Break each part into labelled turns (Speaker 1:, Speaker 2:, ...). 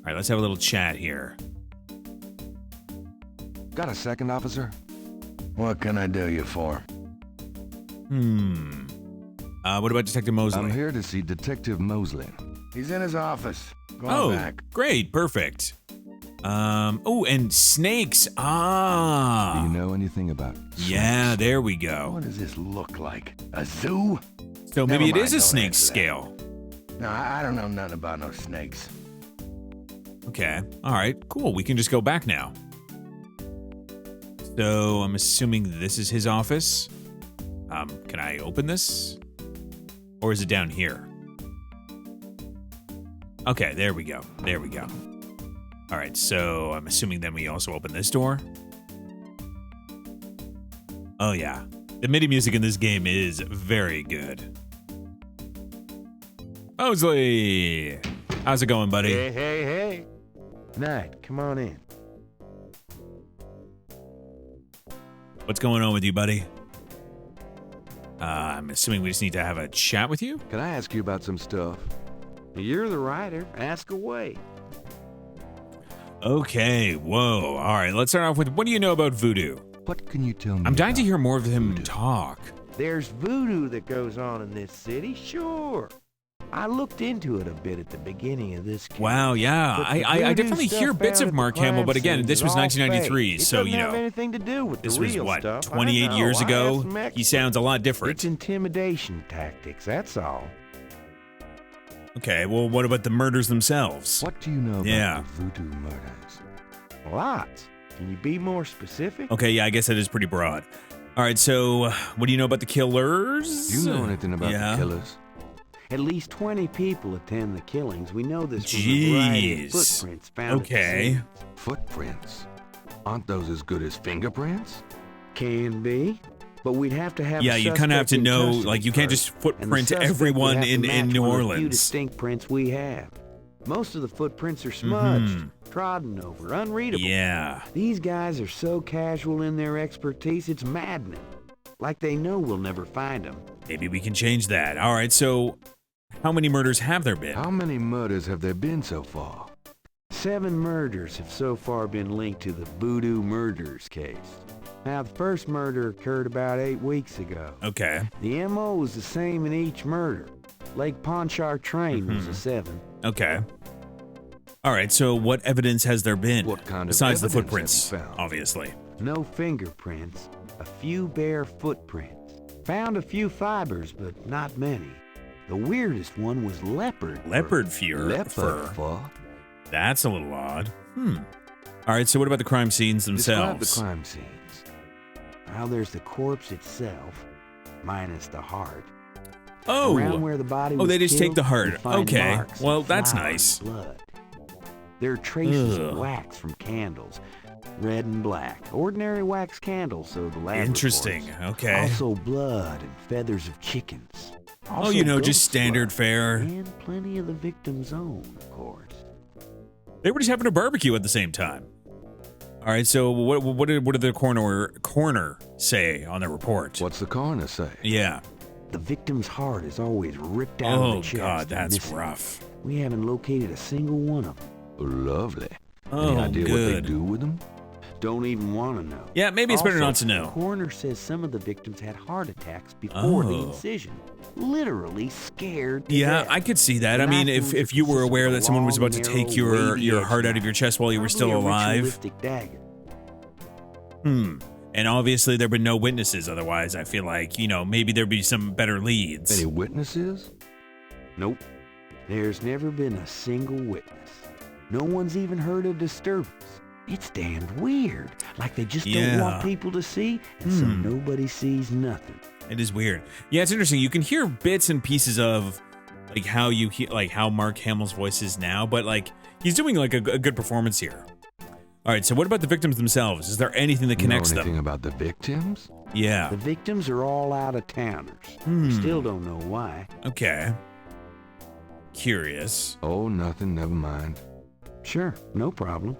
Speaker 1: All right, let's have a little chat here.
Speaker 2: Got a second, officer? What can I do you for?
Speaker 1: What about Detective Mosley?
Speaker 2: I'm here to see Detective Mosley. He's in his office. Go on back.
Speaker 1: Great, perfect. Oh, and snakes.
Speaker 2: Do
Speaker 1: Ah.
Speaker 2: you know anything about snakes?
Speaker 1: Yeah, there we go.
Speaker 2: What does this look like? A zoo?
Speaker 1: So maybe it
Speaker 2: Never
Speaker 1: is a
Speaker 2: mind, don't
Speaker 1: snake
Speaker 2: answer that.
Speaker 1: scale.
Speaker 2: No, I don't know nothing about no snakes.
Speaker 1: Okay. All right, cool. We can just go back now. So I'm assuming this is his office. Can I open this? Or is it down here? Okay, there we go. There we go. All right, so I'm assuming then we also open this door. Oh yeah. The MIDI music in this game is very good. Mosley! How's it going, buddy?
Speaker 3: Hey. Knight, come on in.
Speaker 1: What's going on with you, buddy? I'm assuming we just need to have a chat with you?
Speaker 2: Can I ask you about some stuff?
Speaker 3: You're the writer. Ask away.
Speaker 1: Okay, whoa. All right, let's start off with, what do you know about voodoo?
Speaker 2: What can you tell me?
Speaker 1: I'm dying to
Speaker 2: about
Speaker 1: hear more of him
Speaker 2: voodoo?
Speaker 1: talk.
Speaker 3: There's voodoo that goes on in this city, sure. I looked into it a bit at the beginning of this case.
Speaker 1: Wow, yeah.
Speaker 3: But the
Speaker 1: I
Speaker 3: voodoo
Speaker 1: definitely
Speaker 3: stuff
Speaker 1: hear bits
Speaker 3: found
Speaker 1: of
Speaker 3: at
Speaker 1: Mark
Speaker 3: the
Speaker 1: Hamill,
Speaker 3: crime
Speaker 1: but again,
Speaker 3: scenes
Speaker 1: this
Speaker 3: is
Speaker 1: was
Speaker 3: all
Speaker 1: 1993,
Speaker 3: fake.
Speaker 1: so,
Speaker 3: It doesn't
Speaker 1: you
Speaker 3: have
Speaker 1: know,
Speaker 3: anything to do with
Speaker 1: this
Speaker 3: the
Speaker 1: was,
Speaker 3: real
Speaker 1: what,
Speaker 3: stuff.
Speaker 1: 28
Speaker 3: I
Speaker 1: years
Speaker 3: know. I
Speaker 1: ago?
Speaker 3: asked some
Speaker 1: He
Speaker 3: experts.
Speaker 1: sounds a lot
Speaker 3: It's
Speaker 1: different.
Speaker 3: intimidation tactics, that's all.
Speaker 1: Okay, well, what about the murders themselves?
Speaker 2: What do you know about
Speaker 1: Yeah.
Speaker 2: the voodoo murders?
Speaker 3: Lots. Can you be more specific?
Speaker 1: Okay, yeah, I guess that is pretty broad. All right, so what do you know about the killers?
Speaker 2: Do you know anything about
Speaker 1: Yeah.
Speaker 2: the killers?
Speaker 3: At least 20 people attend the killings. We know this from a variety of
Speaker 1: Jeez.
Speaker 3: footprints found
Speaker 1: Okay.
Speaker 3: at the scene.
Speaker 2: Footprints. Aren't those as good as fingerprints?
Speaker 3: Can be, but we'd have to have.
Speaker 1: Yeah,
Speaker 3: a
Speaker 1: you kind of have
Speaker 3: suspect
Speaker 1: to
Speaker 3: in
Speaker 1: know,
Speaker 3: custody
Speaker 1: like, you can't
Speaker 3: first,
Speaker 1: just
Speaker 3: and the
Speaker 1: footprint
Speaker 3: suspect would
Speaker 1: everyone
Speaker 3: have to
Speaker 1: in
Speaker 3: match
Speaker 1: New
Speaker 3: one of the few
Speaker 1: Orleans.
Speaker 3: distinct prints we have. Most of the footprints are smudged,
Speaker 1: Mhm.
Speaker 3: trodden over, unreadable.
Speaker 1: Yeah.
Speaker 3: These guys are so casual in their expertise, it's maddening. Like they know we'll never find them.
Speaker 1: Maybe we can change that. All right, so how many murders have there been?
Speaker 2: How many murders have there been so far?
Speaker 3: 7 murders have so far been linked to the Voodoo Murders case. Now, the first murder occurred about 8 weeks ago.
Speaker 1: Okay.
Speaker 3: The MO was the same in each murder. Lake Pontchartrain was a 7.
Speaker 1: Okay. All right, so what evidence has there been?
Speaker 2: What kind of
Speaker 1: besides the
Speaker 2: evidence have
Speaker 1: footprints,
Speaker 2: you found?
Speaker 1: obviously.
Speaker 3: No fingerprints, a few bare footprints. Found a few fibers, but not many. The weirdest one was leopard fur.
Speaker 1: Leopard fur.
Speaker 2: Leopard fur?
Speaker 1: That's a little odd. All right, so what about the crime scenes
Speaker 2: Describe
Speaker 1: themselves?
Speaker 2: the crime scenes.
Speaker 3: Well, there's the corpse itself, minus the heart.
Speaker 1: Oh.
Speaker 3: Around where the body was
Speaker 1: they just take
Speaker 3: killed,
Speaker 1: the heart.
Speaker 3: we find
Speaker 1: Okay.
Speaker 3: marks of
Speaker 1: Well, that's
Speaker 3: flour and
Speaker 1: nice.
Speaker 3: Blood. There are traces
Speaker 1: Ugh.
Speaker 3: of wax from candles, red and black. Ordinary wax candles, so the lab
Speaker 1: Interesting.
Speaker 3: reports.
Speaker 1: Okay.
Speaker 3: Also blood and feathers of chickens.
Speaker 1: Oh,
Speaker 3: Also
Speaker 1: you know, just
Speaker 3: goat's
Speaker 1: standard
Speaker 3: blood.
Speaker 1: fare.
Speaker 3: And plenty of the victim's own, of course.
Speaker 1: They were just having a barbecue at the same time. All right, so what did the coroner say on their report?
Speaker 2: What's the coroner say?
Speaker 1: Yeah.
Speaker 3: The victim's heart is always ripped out of
Speaker 1: Oh
Speaker 3: the chest.
Speaker 1: God,
Speaker 3: and
Speaker 1: that's
Speaker 3: missing.
Speaker 1: rough.
Speaker 3: We haven't located a single one of them.
Speaker 2: Lovely.
Speaker 1: Oh,
Speaker 2: Any idea what they
Speaker 1: good.
Speaker 2: do with them?
Speaker 3: Don't even want to know.
Speaker 1: Yeah, maybe it's better
Speaker 3: Also,
Speaker 1: not to
Speaker 3: The
Speaker 1: know.
Speaker 3: coroner says some of the victims had heart attacks before the
Speaker 1: Oh.
Speaker 3: incision. Literally scared to
Speaker 1: Yeah,
Speaker 3: death.
Speaker 1: I could see that.
Speaker 3: The
Speaker 1: I mean,
Speaker 3: knife
Speaker 1: if
Speaker 3: wounds
Speaker 1: you were
Speaker 3: consist
Speaker 1: aware
Speaker 3: of a
Speaker 1: that someone was
Speaker 3: long,
Speaker 1: about to take
Speaker 3: narrow,
Speaker 1: your
Speaker 3: wavy-edged
Speaker 1: heart out of
Speaker 3: knife.
Speaker 1: your chest while you were still
Speaker 3: Probably a
Speaker 1: alive.
Speaker 3: ritualistic dagger.
Speaker 1: And obviously there've been no witnesses. Otherwise, I feel like, you know, maybe there'd be some better leads.
Speaker 2: Any witnesses?
Speaker 3: Nope. There's never been a single witness. No one's even heard a disturbance. It's damned weird. Like they just don't want
Speaker 1: Yeah.
Speaker 3: people to see, and so nobody sees nothing.
Speaker 1: It is weird. Yeah, it's interesting. You can hear bits and pieces of like how you hear, like how Mark Hamill's voice is now, but like he's doing like a good performance here. All right, so what about the victims themselves? Is there anything that connects
Speaker 2: know anything
Speaker 1: them?
Speaker 2: about the victims?
Speaker 1: Yeah.
Speaker 3: The victims are all out-of-towners. We still don't know why.
Speaker 1: Okay. Curious.
Speaker 2: Oh, nothing. Never mind.
Speaker 3: Sure, no problem.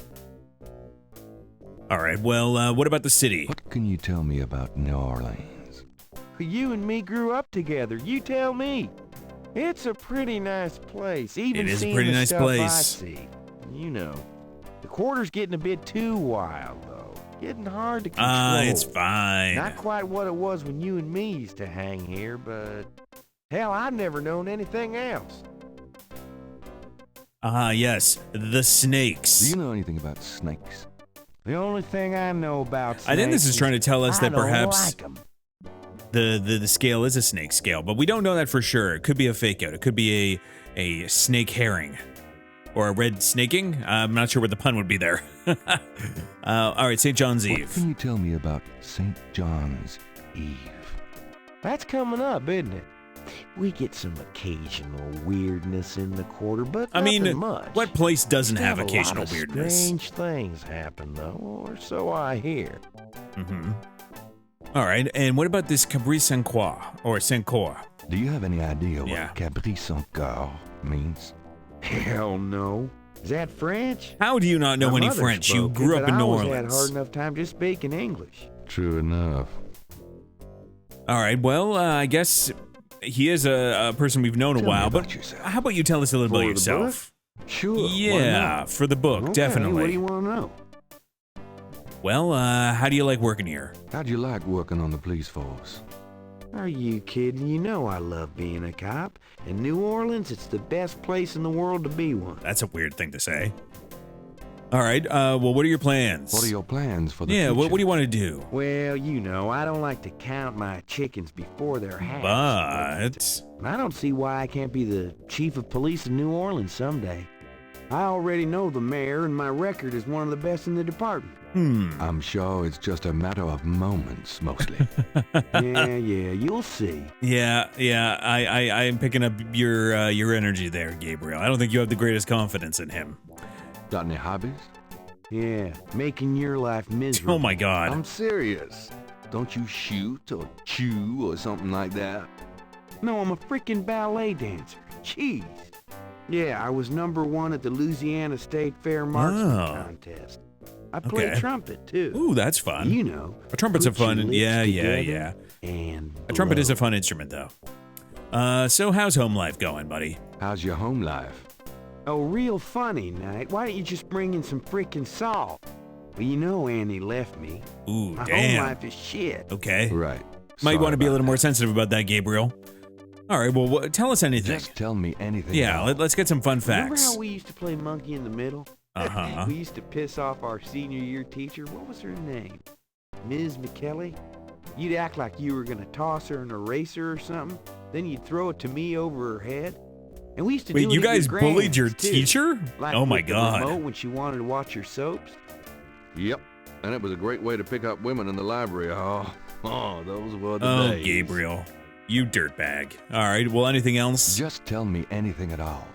Speaker 1: All right. Well, what about the city?
Speaker 2: What can you tell me about New Orleans?
Speaker 4: You and me grew up together. You tell me. It's a pretty nice place. Even
Speaker 1: It is a
Speaker 4: seeing
Speaker 1: pretty
Speaker 4: the
Speaker 1: nice
Speaker 4: stuff I
Speaker 1: place.
Speaker 4: see. You know, the quarter's getting a bit too wild, though. Getting hard to control.
Speaker 1: It's fine.
Speaker 4: Not quite what it was when you and me used to hang here, but hell, I've never known anything else.
Speaker 1: Yes, the snakes.
Speaker 2: Do you know anything about snakes?
Speaker 4: The only thing I know about snakes
Speaker 1: I think this is trying to tell us
Speaker 4: I
Speaker 1: that
Speaker 4: don't
Speaker 1: perhaps
Speaker 4: like 'em.
Speaker 1: the scale is a snake scale, but we don't know that for sure. It could be a fake out. It could be a snake herring or a red snaking. I'm not sure what the pun would be there. All right, St. John's
Speaker 2: What
Speaker 1: Eve.
Speaker 2: can you tell me about St. John's Eve?
Speaker 4: That's coming up, isn't it?
Speaker 3: We get some occasional weirdness in the quarter, but
Speaker 1: I mean,
Speaker 3: nothing much.
Speaker 1: what place doesn't
Speaker 4: Still
Speaker 1: have
Speaker 4: a lot
Speaker 1: occasional
Speaker 4: of
Speaker 1: weirdness?
Speaker 4: Strange things happen, though, or so I hear.
Speaker 1: Mm-hmm. All right, and what about this Cabri Saint Croix or Saint Croix?
Speaker 2: Do you have any idea what
Speaker 1: Yeah.
Speaker 2: Cabri Saint-Croix means?
Speaker 4: Hell no. Is that French?
Speaker 1: How do you not know
Speaker 4: My
Speaker 1: any
Speaker 4: mother
Speaker 1: French? You
Speaker 4: spoke
Speaker 1: grew
Speaker 4: it,
Speaker 1: up
Speaker 4: but
Speaker 1: in New
Speaker 4: I always had
Speaker 1: Orleans.
Speaker 4: hard enough time just speaking English.
Speaker 2: True enough.
Speaker 1: All right, well, I guess he is a person we've known a
Speaker 2: Tell me
Speaker 1: while,
Speaker 2: about
Speaker 1: but
Speaker 2: yourself.
Speaker 1: how about you tell us a little
Speaker 4: For
Speaker 1: about
Speaker 4: the
Speaker 1: yourself?
Speaker 4: Sure. why
Speaker 1: Yeah,
Speaker 4: not?
Speaker 1: for the book,
Speaker 4: Okay,
Speaker 1: definitely.
Speaker 4: What do you want to know?
Speaker 1: Well, how do you like working here?
Speaker 2: How'd you like working on the police force?
Speaker 4: Are you kidding? You know I love being a cop. In New Orleans, it's the best place in the world to be one.
Speaker 1: That's a weird thing to say. All right, well, what are your plans?
Speaker 2: What are your plans for the
Speaker 1: Yeah,
Speaker 2: future?
Speaker 1: what do you want to do?
Speaker 4: Well, you know, I don't like to count my chickens before they're hatched.
Speaker 1: But
Speaker 4: I don't see why I can't be the chief of police of New Orleans someday. I already know the mayor, and my record is one of the best in the department.
Speaker 2: I'm sure it's just a matter of moments, mostly.
Speaker 4: Yeah, you'll see.
Speaker 1: yeah, I am picking up your energy there, Gabriel. I don't think you have the greatest confidence in him.
Speaker 2: Got any hobbies?
Speaker 4: Yeah, making your life miserable.
Speaker 1: Oh my God.
Speaker 2: I'm serious. Don't you shoot or chew or something like that?
Speaker 4: No, I'm a freaking ballet dancer. Jeez. Yeah, I was #1 at the Louisiana State Fair marching
Speaker 1: Oh.
Speaker 4: contest. I play
Speaker 1: Okay.
Speaker 4: trumpet, too.
Speaker 1: Ooh, that's fun.
Speaker 4: You know.
Speaker 1: A trumpet's a
Speaker 4: put your
Speaker 1: fun,
Speaker 4: lips
Speaker 1: yeah.
Speaker 4: together And
Speaker 1: A trumpet is a
Speaker 4: blow.
Speaker 1: fun instrument, though. So how's home life going, buddy?
Speaker 2: How's your home life?
Speaker 4: Oh, real funny night. Why don't you just bring in some freaking salt? Well, you know Annie left me.
Speaker 1: Ooh,
Speaker 4: My home
Speaker 1: damn.
Speaker 4: life is shit.
Speaker 1: Okay.
Speaker 2: Right.
Speaker 1: Might
Speaker 2: Sorry
Speaker 1: want to be a
Speaker 2: about
Speaker 1: little more
Speaker 2: that.
Speaker 1: sensitive about that, Gabriel. All right, well, tell us anything.
Speaker 2: Just tell me anything.
Speaker 1: Yeah,
Speaker 2: else.
Speaker 1: let's get some fun
Speaker 4: Remember
Speaker 1: facts.
Speaker 4: how we used to play monkey in the middle?
Speaker 1: Uh-huh.
Speaker 4: We used to piss off our senior year teacher. What was her name? Ms. McKelly? You'd act like you were gonna toss her an eraser or something. Then you'd throw it to me over her head. And we used to
Speaker 1: Wait,
Speaker 4: do it
Speaker 1: you
Speaker 4: at
Speaker 1: guys
Speaker 4: your
Speaker 1: bullied your
Speaker 4: grand's, too.
Speaker 1: teacher?
Speaker 4: Like
Speaker 1: Oh my
Speaker 4: with the
Speaker 1: God.
Speaker 4: remote when she wanted to watch her soaps.
Speaker 2: Yep. And it was a great way to pick up women in the library. Oh, those were the
Speaker 1: Oh,
Speaker 2: days.
Speaker 1: Gabriel. You dirtbag. All right, well, anything else?
Speaker 2: Just tell me anything at all.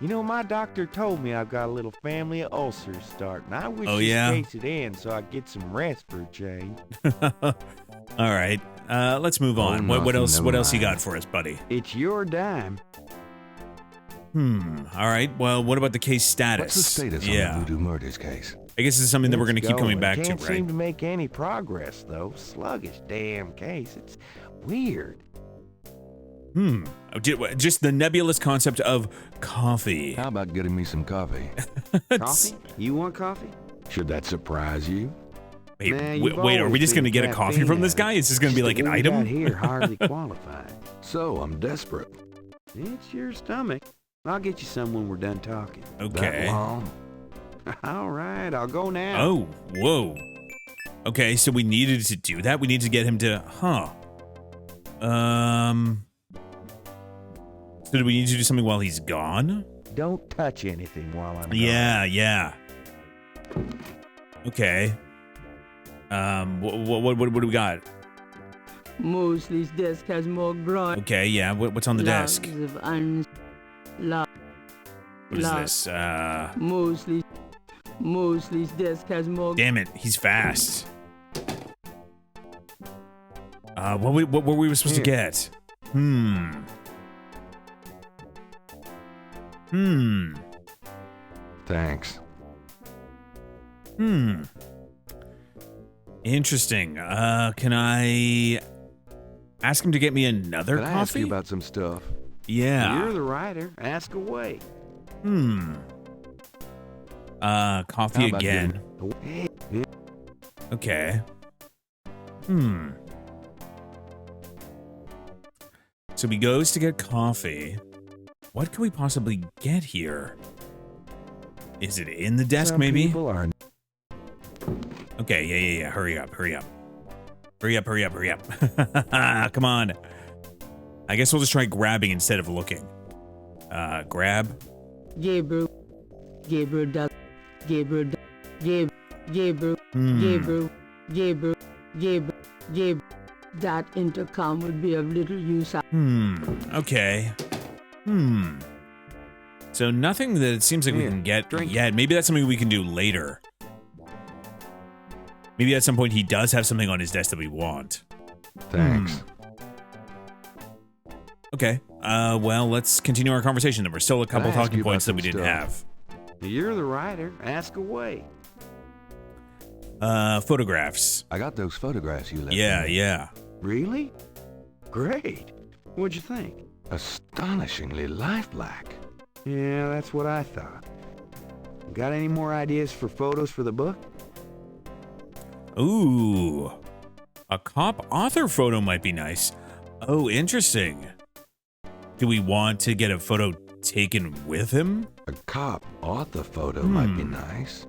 Speaker 4: You know, my doctor told me I've got a little family of ulcers starting. I wish
Speaker 1: Oh,
Speaker 4: she
Speaker 1: yeah?
Speaker 4: spaced it in so I could get some rest for a change.
Speaker 1: All right, let's move on.
Speaker 2: Oh,
Speaker 1: What
Speaker 2: nothing,
Speaker 1: else?
Speaker 2: never
Speaker 1: What else you
Speaker 2: mind.
Speaker 1: got for us, buddy?
Speaker 4: It's your dime.
Speaker 1: All right. Well, what about the case status?
Speaker 2: What's the status
Speaker 1: Yeah.
Speaker 2: on the Voodoo Murders case?
Speaker 1: I guess this is something that we're going to
Speaker 4: It's
Speaker 1: keep coming
Speaker 4: going.
Speaker 1: back
Speaker 4: Can't
Speaker 1: to,
Speaker 4: seem
Speaker 1: right?
Speaker 4: to make any progress, though. Sluggish damn case. It's weird.
Speaker 1: Just the nebulous concept of coffee.
Speaker 2: How about getting me some coffee?
Speaker 4: Coffee? You want coffee?
Speaker 2: Should that surprise you?
Speaker 1: Wait,
Speaker 4: Nah,
Speaker 1: wait,
Speaker 4: you've
Speaker 1: wait, are we
Speaker 4: always
Speaker 1: just going to
Speaker 4: been
Speaker 1: get a coffee
Speaker 4: caffeine
Speaker 1: from this
Speaker 4: addict.
Speaker 1: guy? Is this going to be like an
Speaker 4: What we got
Speaker 1: item?
Speaker 4: here hardly qualified.
Speaker 2: So, I'm desperate.
Speaker 4: It's your stomach. I'll get you some when we're done talking.
Speaker 1: Okay.
Speaker 2: That long?
Speaker 4: All right, I'll go now.
Speaker 1: Oh, whoa. Okay, so we needed to do that? We need to get him to... So do we need to do something while he's gone?
Speaker 4: Don't touch anything while I'm gone.
Speaker 1: Yeah. Okay. What do we got?
Speaker 5: Mosley's desk has more ground.
Speaker 1: Okay, yeah. What's on the desk?
Speaker 5: What
Speaker 1: What is this?
Speaker 5: Mosley's desk has more.
Speaker 1: Damn it, he's fast. What were we supposed to get?
Speaker 2: Thanks.
Speaker 1: Interesting. Can I ask him to get me another
Speaker 2: Can I
Speaker 1: coffee?
Speaker 2: ask you about some stuff?
Speaker 1: Yeah.
Speaker 4: You're the writer. Ask away.
Speaker 1: Coffee
Speaker 2: How about
Speaker 1: again.
Speaker 2: giving-
Speaker 1: Okay. So he goes to get coffee. What could we possibly get here? Is it in the desk,
Speaker 3: Some
Speaker 1: maybe?
Speaker 3: people are
Speaker 1: Okay, yeah. Hurry up. Hurry up. Come on. I guess we'll just try grabbing instead of looking. Grab.
Speaker 5: Gabriel does. Gabriel. That intercom would be of little use.
Speaker 1: Okay. So nothing that it seems like we
Speaker 4: Here,
Speaker 1: can get
Speaker 4: drink.
Speaker 1: yet. Maybe that's something we can do later. Maybe at some point he does have something on his desk that we want.
Speaker 2: Thanks.
Speaker 1: Okay. Well, let's continue our conversation. There were still a couple
Speaker 2: Can I ask
Speaker 1: talking
Speaker 2: you about
Speaker 1: points that we
Speaker 2: some
Speaker 1: didn't
Speaker 2: stuff?
Speaker 1: have.
Speaker 4: You're the writer. Ask away.
Speaker 1: Photographs.
Speaker 2: I got those photographs you left.
Speaker 1: Yeah.
Speaker 4: Really? Great. What'd you think?
Speaker 2: Astonishingly lifelike.
Speaker 4: Yeah, that's what I thought. Got any more ideas for photos for the book?
Speaker 1: Ooh. A cop author photo might be nice. Oh, interesting. Do we want to get a photo taken with him?
Speaker 2: A cop author photo might be nice.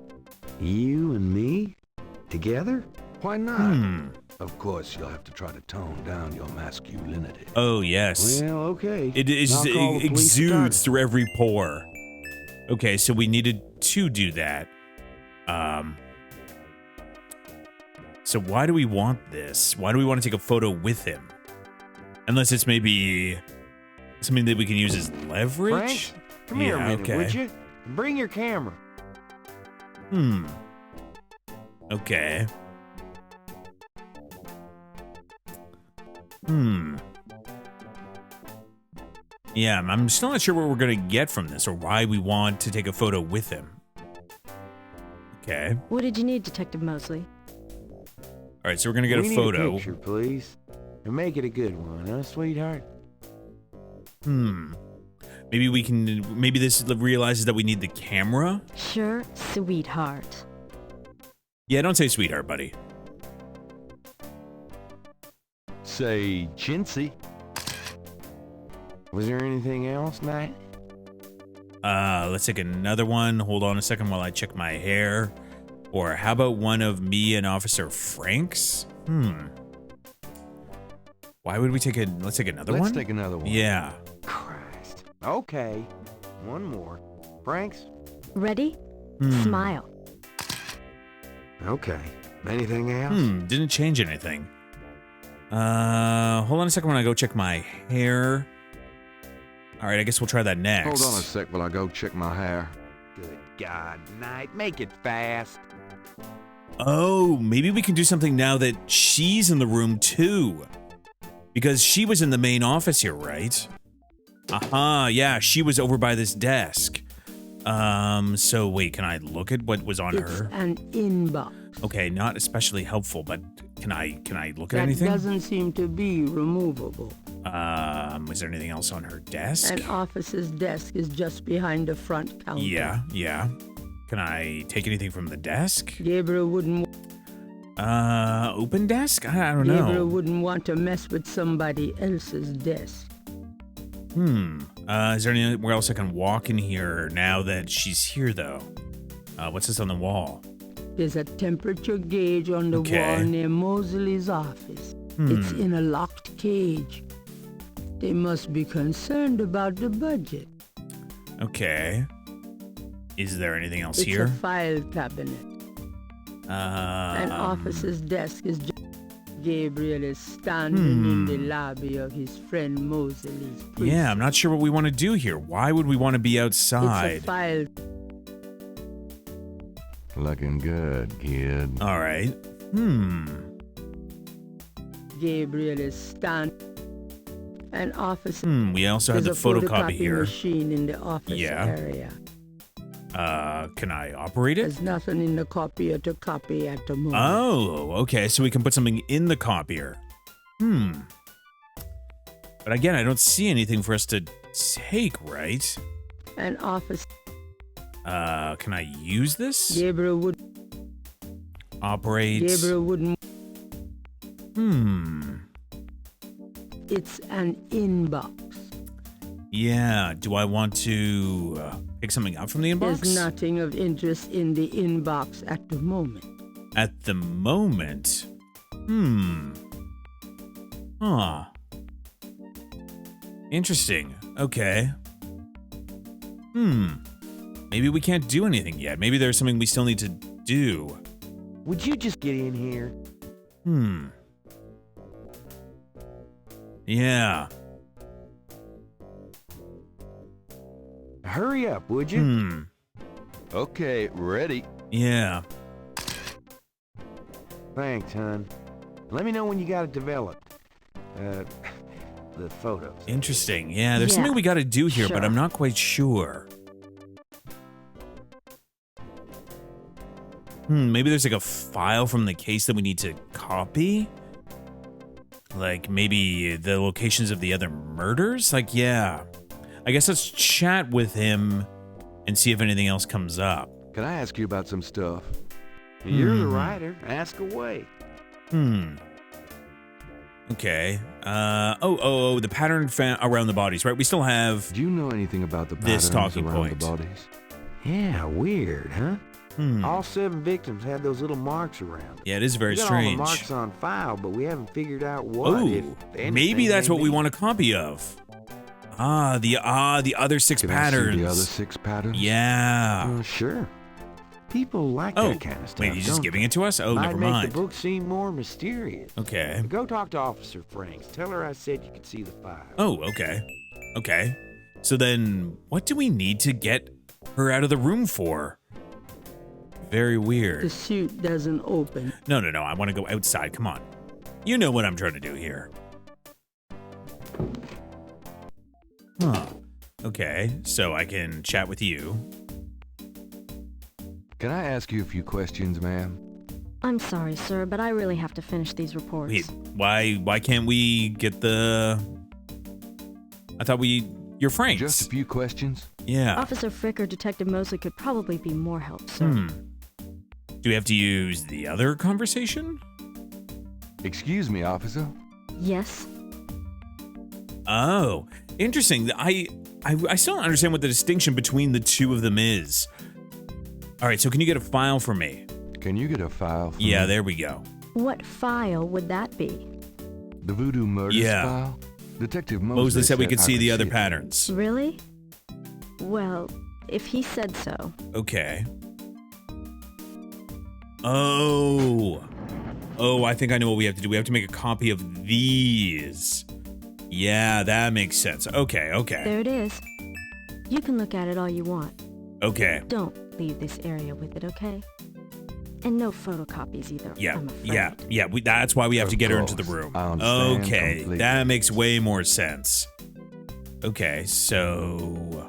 Speaker 4: You and me? Together?
Speaker 2: Why not? Of course, you'll have to try to tone down your masculinity.
Speaker 1: Oh, yes.
Speaker 4: Well, okay.
Speaker 1: It
Speaker 4: I'll call the police
Speaker 1: exudes
Speaker 4: regardless.
Speaker 1: through every pore. Okay, so we needed to do that. So why do we want this? Why do we want to take a photo with him? Unless it's maybe something that we can use as leverage?
Speaker 4: Frank, come here a minute,
Speaker 1: okay.
Speaker 4: would you? Bring your camera.
Speaker 1: Okay. Yeah, I'm still not sure what we're gonna get from this or why we want to take a photo with him. Okay.
Speaker 6: What did you need, Detective Mosley?
Speaker 1: All right, so we're gonna get
Speaker 4: we
Speaker 1: a
Speaker 4: need
Speaker 1: photo.
Speaker 4: a picture, please. And make it a good one, huh, sweetheart?
Speaker 1: Maybe we can. Maybe this realizes that we need the camera.
Speaker 6: Sure, sweetheart.
Speaker 1: Yeah, don't say sweetheart, buddy.
Speaker 2: Say chintzy.
Speaker 4: Was there anything else, Knight?
Speaker 1: Let's take another one. Hold on a second while I check my hair. Or how about one of me and Officer Frank's? Why would we take a? Let's take another one.
Speaker 2: Let's take another one.
Speaker 1: Yeah.
Speaker 4: Christ. Okay. One more. Frank's?
Speaker 6: Ready? Smile.
Speaker 4: Okay. Anything else?
Speaker 1: Didn't change anything. Hold on a second when I go check my hair. All right, I guess we'll try that next.
Speaker 2: Hold on a sec while I go check my hair.
Speaker 4: Good God, Knight. Make it fast.
Speaker 1: Oh, maybe we can do something now that she's in the room too. Because she was in the main office here, right? Aha, yeah, she was over by this desk. So wait, can I look at what was on
Speaker 5: It's
Speaker 1: her?
Speaker 5: an inbox.
Speaker 1: Okay, not especially helpful, but can I look at
Speaker 5: That
Speaker 1: anything?
Speaker 5: doesn't seem to be removable.
Speaker 1: Is there anything else on her desk?
Speaker 5: An officer's desk is just behind the front counter.
Speaker 1: Yeah. Can I take anything from the desk?
Speaker 5: Gabriel wouldn't.
Speaker 1: Open desk? I don't know.
Speaker 5: Gabriel wouldn't want to mess with somebody else's desk.
Speaker 1: Is there anywhere else I can walk in here now that she's here, though? What's this on the wall?
Speaker 5: There's a temperature gauge on the
Speaker 1: Okay.
Speaker 5: wall near Mosley's office. It's in a locked cage. They must be concerned about the budget.
Speaker 1: Okay. Is there anything else
Speaker 5: It's
Speaker 1: here?
Speaker 5: a file cabinet. An officer's desk is just... Gabriel is standing in the lobby of his friend Mosley's precinct.
Speaker 1: Yeah, I'm not sure what we want to do here. Why would we want to be
Speaker 5: It's
Speaker 1: outside?
Speaker 5: a file.
Speaker 2: Looking good, kid.
Speaker 1: All right.
Speaker 5: Gabriel is standing. An officer.
Speaker 1: We also have the
Speaker 5: There's a
Speaker 1: photocopy
Speaker 5: photocopy
Speaker 1: here.
Speaker 5: machine in the office
Speaker 1: Yeah.
Speaker 5: area.
Speaker 1: Can I operate it?
Speaker 5: There's nothing in the copier to copy at the moment.
Speaker 1: Oh, okay. So we can put something in the copier. But again, I don't see anything for us to take, right?
Speaker 5: An office.
Speaker 1: Can I use this?
Speaker 5: Gabriel would.
Speaker 1: Operate.
Speaker 5: Gabriel wouldn't. It's an inbox.
Speaker 1: Yeah. Do I want to pick something up from the inbox?
Speaker 5: There's nothing of interest in the inbox at the moment.
Speaker 1: At the moment? Huh. Interesting. Okay. Maybe we can't do anything yet. Maybe there's something we still need to do.
Speaker 4: Would you just get in here?
Speaker 1: Yeah.
Speaker 4: Hurry up, would you?
Speaker 2: Okay, ready.
Speaker 1: Yeah.
Speaker 4: Thanks, hon. Let me know when you got it developed. The photos.
Speaker 1: Interesting. Yeah, there's
Speaker 6: Yeah,
Speaker 1: something we got to do here, but
Speaker 6: sure.
Speaker 1: I'm not quite sure. Maybe there's like a file from the case that we need to copy? Like maybe the locations of the other murders? Like, yeah. I guess let's chat with him and see if anything else comes up.
Speaker 2: Can I ask you about some stuff?
Speaker 4: You're the writer. Ask away.
Speaker 1: Okay. The pattern around the bodies, right? We still have
Speaker 2: Do you know anything about the
Speaker 1: this
Speaker 2: patterns
Speaker 1: talking
Speaker 2: around
Speaker 1: point.
Speaker 2: the bodies?
Speaker 4: Yeah, weird, huh? All 7 victims had those little marks around.
Speaker 1: Yeah, it is very
Speaker 4: We got
Speaker 1: strange.
Speaker 4: all the marks on file, but we haven't figured out what.
Speaker 1: Oh,
Speaker 4: if anything,
Speaker 1: maybe that's what we
Speaker 4: maybe.
Speaker 1: want a copy of. The other 6
Speaker 2: Can I
Speaker 1: patterns.
Speaker 2: see the other 6 patterns?
Speaker 1: Yeah.
Speaker 4: Sure. People like
Speaker 1: Oh,
Speaker 4: that kind of stuff.
Speaker 1: wait, he's just
Speaker 4: don't
Speaker 1: giving
Speaker 4: they?
Speaker 1: it to us? Oh,
Speaker 4: Might
Speaker 1: never
Speaker 4: make
Speaker 1: mind.
Speaker 4: the book seem more mysterious.
Speaker 1: Okay.
Speaker 4: Go talk to Officer Franks. Tell her I said you could see the file.
Speaker 1: Oh, okay. Okay. So then, what do we need to get her out of the room for? Very
Speaker 5: The
Speaker 1: weird.
Speaker 5: suit doesn't open.
Speaker 1: No. I want to go outside. Come on. You know what I'm trying to do here. Huh. Okay, so I can chat with you.
Speaker 2: Can I ask you a few questions, ma'am?
Speaker 6: I'm sorry, sir, but I really have to finish these reports.
Speaker 1: Wait, why can't we get the... I thought you're Franks.
Speaker 2: Just a few questions?
Speaker 1: Yeah.
Speaker 6: Officer Frick or Detective Mosley could probably be more help, sir.
Speaker 1: Do we have to use the other conversation?
Speaker 2: Excuse me, officer.
Speaker 6: Yes?
Speaker 1: Oh, interesting. I still don't understand what the distinction between the two of them is. All right, so can you get a file for me?
Speaker 2: Can you get a file for
Speaker 1: Yeah,
Speaker 2: me?
Speaker 1: there we go.
Speaker 6: What file would that be?
Speaker 2: The voodoo murders
Speaker 1: Yeah.
Speaker 2: file? Detective
Speaker 1: Mosley said we could
Speaker 2: I
Speaker 1: see the other
Speaker 2: it.
Speaker 1: patterns.
Speaker 6: Really? Well, if he said so.
Speaker 1: Okay. Oh, I think I know what we have to do. We have to make a copy of these. Yeah, that makes sense. Okay.
Speaker 6: There it is. You can look at it all you want.
Speaker 1: Okay.
Speaker 6: Don't leave this area with it, okay? And no photocopies either,
Speaker 1: Yeah,
Speaker 6: I'm afraid.
Speaker 1: yeah. That's why we have
Speaker 2: Of
Speaker 1: to get her into the
Speaker 2: course.
Speaker 1: room.
Speaker 2: I understand
Speaker 1: Okay,
Speaker 2: completely.
Speaker 1: that makes way more sense. Okay, so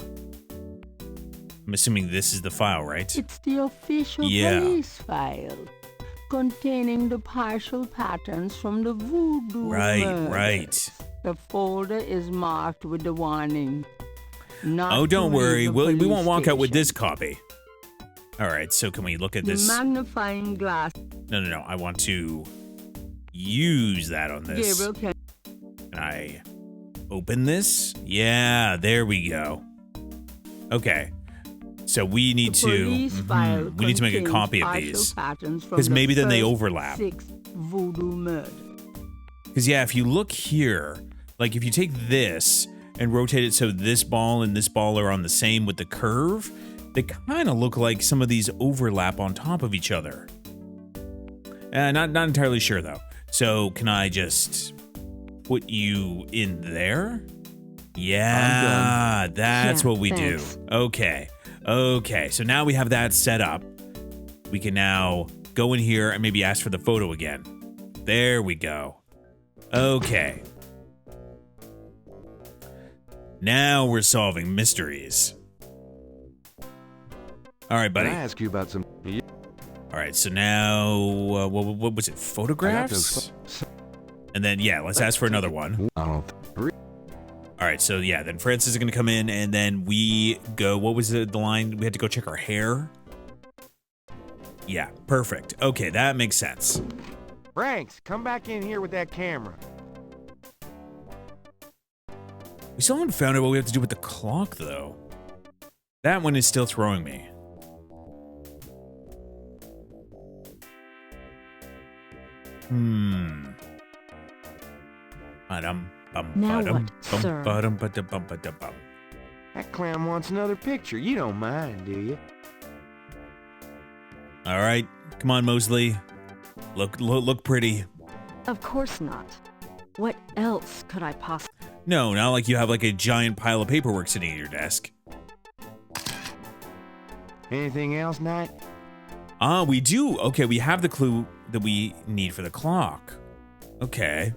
Speaker 1: I'm assuming this is the file, right?
Speaker 5: It's the official
Speaker 1: Yeah.
Speaker 5: police file containing the partial patterns from the voodoo murders.
Speaker 1: Right.
Speaker 5: The folder is marked with the warning. Not
Speaker 1: Oh,
Speaker 5: to
Speaker 1: don't
Speaker 5: leave
Speaker 1: worry.
Speaker 5: the
Speaker 1: We
Speaker 5: police
Speaker 1: won't walk out with this
Speaker 5: station.
Speaker 1: copy. All right, so can we look at
Speaker 5: The
Speaker 1: this?
Speaker 5: magnifying glass.
Speaker 1: No. I want to use that on this.
Speaker 5: Gabriel can
Speaker 1: Can I open this? Yeah, there we go. Okay. So we need
Speaker 5: The
Speaker 1: to
Speaker 5: police file
Speaker 1: we need to make a
Speaker 5: contains
Speaker 1: copy of
Speaker 5: partial
Speaker 1: these.
Speaker 5: patterns from
Speaker 1: 'Cause
Speaker 5: the
Speaker 1: maybe then they
Speaker 5: first
Speaker 1: overlap.
Speaker 5: 6 voodoo murders.
Speaker 1: Because, yeah, if you look here, like if you take this and rotate it so this ball and this ball are on the same with the curve, they kind of look like some of these overlap on top of each other. Not entirely sure, though. So can I just put you in there? Yeah, that's
Speaker 6: Yeah,
Speaker 1: what we
Speaker 6: thanks.
Speaker 1: do. Okay, so now we have that set up. We can now go in here and maybe ask for the photo again. There we go. Okay. Now we're solving mysteries. All right,
Speaker 2: Can
Speaker 1: buddy.
Speaker 2: I ask you about some...
Speaker 1: All right, so now, what was it? Photographs? And then, yeah, let's ask for another one.
Speaker 2: I don't...
Speaker 1: All right, so yeah, then Francis is going to come in, and then we go, what was the line? We had to go check our hair? Yeah, perfect. Okay, that makes sense.
Speaker 4: Franks, come back in here with that camera.
Speaker 1: We still haven't found out what we have to do with the clock, though. That one is still throwing me.
Speaker 6: Now what, sir?
Speaker 4: That clown wants another picture. You don't mind, do you?
Speaker 1: All right, come on, Mosley. Look pretty.
Speaker 6: Of course not. What else could I possibly...
Speaker 1: No, not like you have like a giant pile of paperwork sitting at your desk.
Speaker 4: Anything else, Knight?
Speaker 1: We do. Okay, we have the clue that we need for the clock. Okay.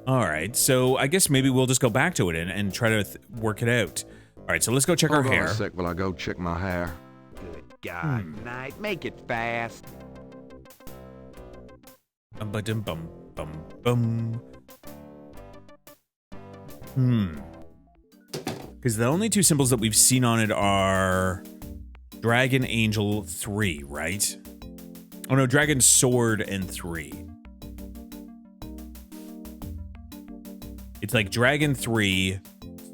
Speaker 1: All right, so I guess maybe we'll just go back to it and try to work it out. All right, so let's go check our
Speaker 2: Hold on
Speaker 1: hair.
Speaker 2: a sec while I go check my hair.
Speaker 4: Good God, Knight, make it fast.
Speaker 1: Because the only two symbols that we've seen on it are Dragon, Angel, 3, right? Oh no, Dragon, Sword, and 3. It's like Dragon 3,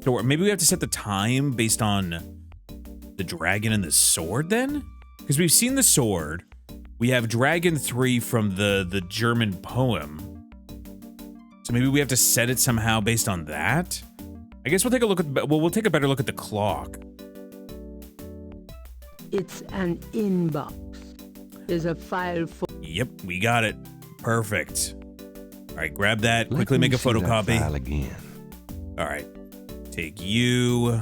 Speaker 1: Sword. Maybe we have to set the time based on the dragon and the sword then? Because we've seen the sword. We have Dragon 3 from the German poem. So maybe we have to set it somehow based on that? I guess we'll take a look at, we'll take a better look at the clock.
Speaker 5: It's an inbox. There's a file for...
Speaker 1: Yep, we got it. Perfect. All right, grab that.
Speaker 3: Let
Speaker 1: Quickly
Speaker 3: me
Speaker 1: make a
Speaker 3: see that
Speaker 1: photocopy.
Speaker 3: file again.
Speaker 1: All right. Take you.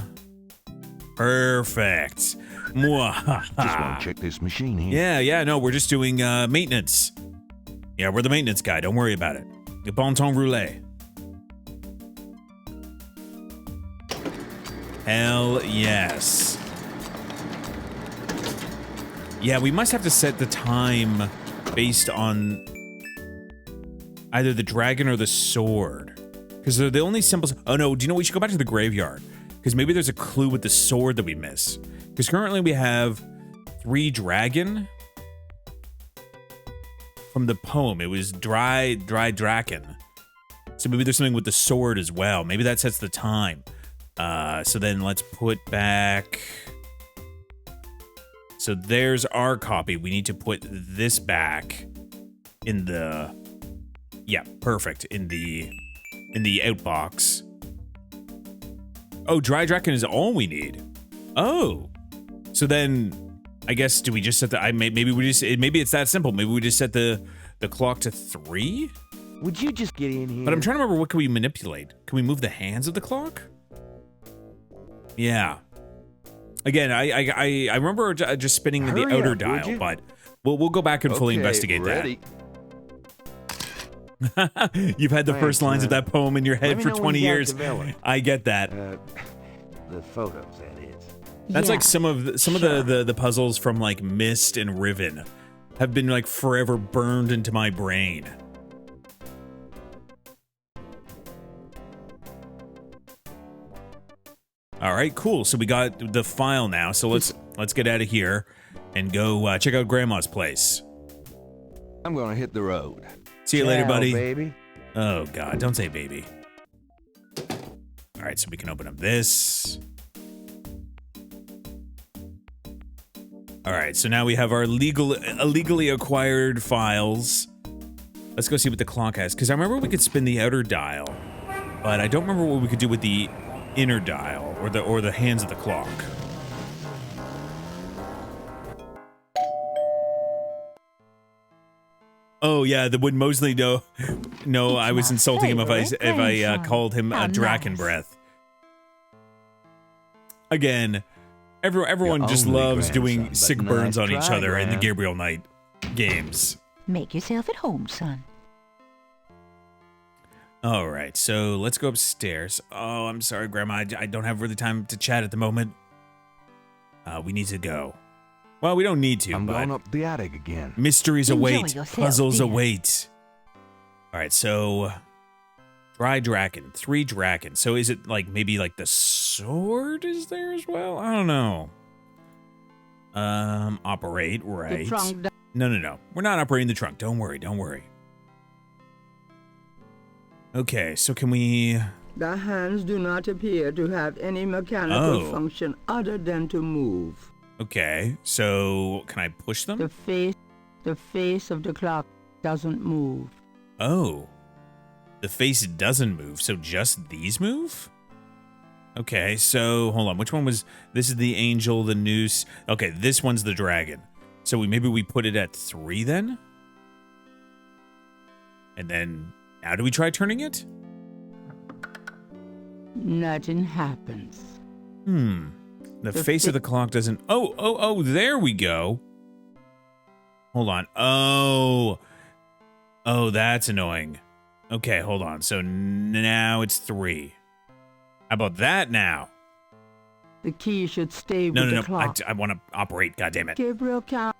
Speaker 1: Perfect.
Speaker 3: Just want
Speaker 1: Mwah.
Speaker 3: to check this machine here.
Speaker 1: Yeah, no, we're just doing maintenance. Yeah, we're the maintenance guy. Don't worry about it. The bon ton roulette. Hell yes. Yeah, we must have to set the time based on either the dragon or the sword. Because they're the only symbols. Oh no, do you know, we should go back to the graveyard. Because maybe there's a clue with the sword that we miss. Because currently we have 3 dragon from the poem. It was dry draken. So maybe there's something with the sword as well. Maybe that sets the time. So then let's put back. So there's our copy. We need to put this back in the, yeah, perfect. In the outbox. Oh, dry draken is all we need. Oh, so then I guess do we just set the? Maybe we just maybe it's that simple. Maybe we just set the clock to 3.
Speaker 4: Would you just get in here?
Speaker 1: But I'm trying to remember, what can we manipulate? Can we move the hands of the clock? Yeah. Again, I remember just spinning the
Speaker 4: Hurry
Speaker 1: outer
Speaker 4: up, would
Speaker 1: dial,
Speaker 4: you?
Speaker 1: but we'll go back and fully investigate
Speaker 2: ready.
Speaker 1: that. You've had the
Speaker 4: Thanks,
Speaker 1: first lines of
Speaker 4: man.
Speaker 1: that poem in your
Speaker 4: Let
Speaker 1: head
Speaker 4: me
Speaker 1: for
Speaker 4: know when
Speaker 1: 20
Speaker 4: you got it
Speaker 1: years.
Speaker 4: developed.
Speaker 1: I get that.
Speaker 4: The photos, that is.
Speaker 1: That's
Speaker 6: Yeah,
Speaker 1: like some of the puzzles from like Myst and Riven have been like forever burned into my brain. All right, cool. So we got the file now. So let's get out of here and go check out Grandma's place.
Speaker 2: I'm gonna hit the road.
Speaker 1: See you later,
Speaker 4: Ciao,
Speaker 1: buddy.
Speaker 4: baby.
Speaker 1: Oh God, don't say baby. All right, so we can open up this. All right, so now we have our illegally acquired files. Let's go see what the clock has, because I remember we could spin the outer dial, but I don't remember what we could do with the inner dial or the hands of the clock. Oh yeah, would Mosley know I was
Speaker 6: my
Speaker 1: insulting him if I
Speaker 6: favorite grandson.
Speaker 1: called him
Speaker 6: How
Speaker 1: a dragon
Speaker 6: nice.
Speaker 1: breath. Again, everyone
Speaker 3: Your
Speaker 1: just
Speaker 3: only
Speaker 1: loves doing
Speaker 3: grandson, but
Speaker 1: sick burns
Speaker 3: nice
Speaker 1: on each
Speaker 3: try,
Speaker 1: other in the
Speaker 3: Gran.
Speaker 1: Gabriel Knight games.
Speaker 7: Make yourself at home, son.
Speaker 1: All right, so let's go upstairs. Oh, I'm sorry, Grandma. I don't have really time to chat at the moment. We need to go. Well, we don't need to,
Speaker 3: I'm
Speaker 1: but
Speaker 3: going up the attic again.
Speaker 1: mysteries
Speaker 7: Enjoy
Speaker 1: await,
Speaker 7: yourself,
Speaker 1: puzzles
Speaker 7: dear.
Speaker 1: await. All right, so Dry Draken. 3 Draken. So is it like maybe like the sword is there as well? I don't know. Operate, right.
Speaker 5: The trunk
Speaker 1: No. We're not operating the trunk. Don't worry. Okay, so can we...
Speaker 5: The hands do not appear to have any mechanical
Speaker 1: Oh.
Speaker 5: function other than to move.
Speaker 1: Okay, so can I push them?
Speaker 5: The face of the clock doesn't move.
Speaker 1: Oh. The face doesn't move, so just these move? Okay, so hold on. Which one was... This is the angel, the noose. Okay, this one's the dragon. So maybe we put it at 3 then? And then... Now do we try turning it?
Speaker 5: Nothing happens.
Speaker 1: The face of the clock doesn't... Oh, there we go. Hold on. Oh, that's annoying. Okay, hold on. So now it's 3. How about that now?
Speaker 5: The key should stay with the clock.
Speaker 1: I want to operate, goddammit.
Speaker 5: Gabriel can't.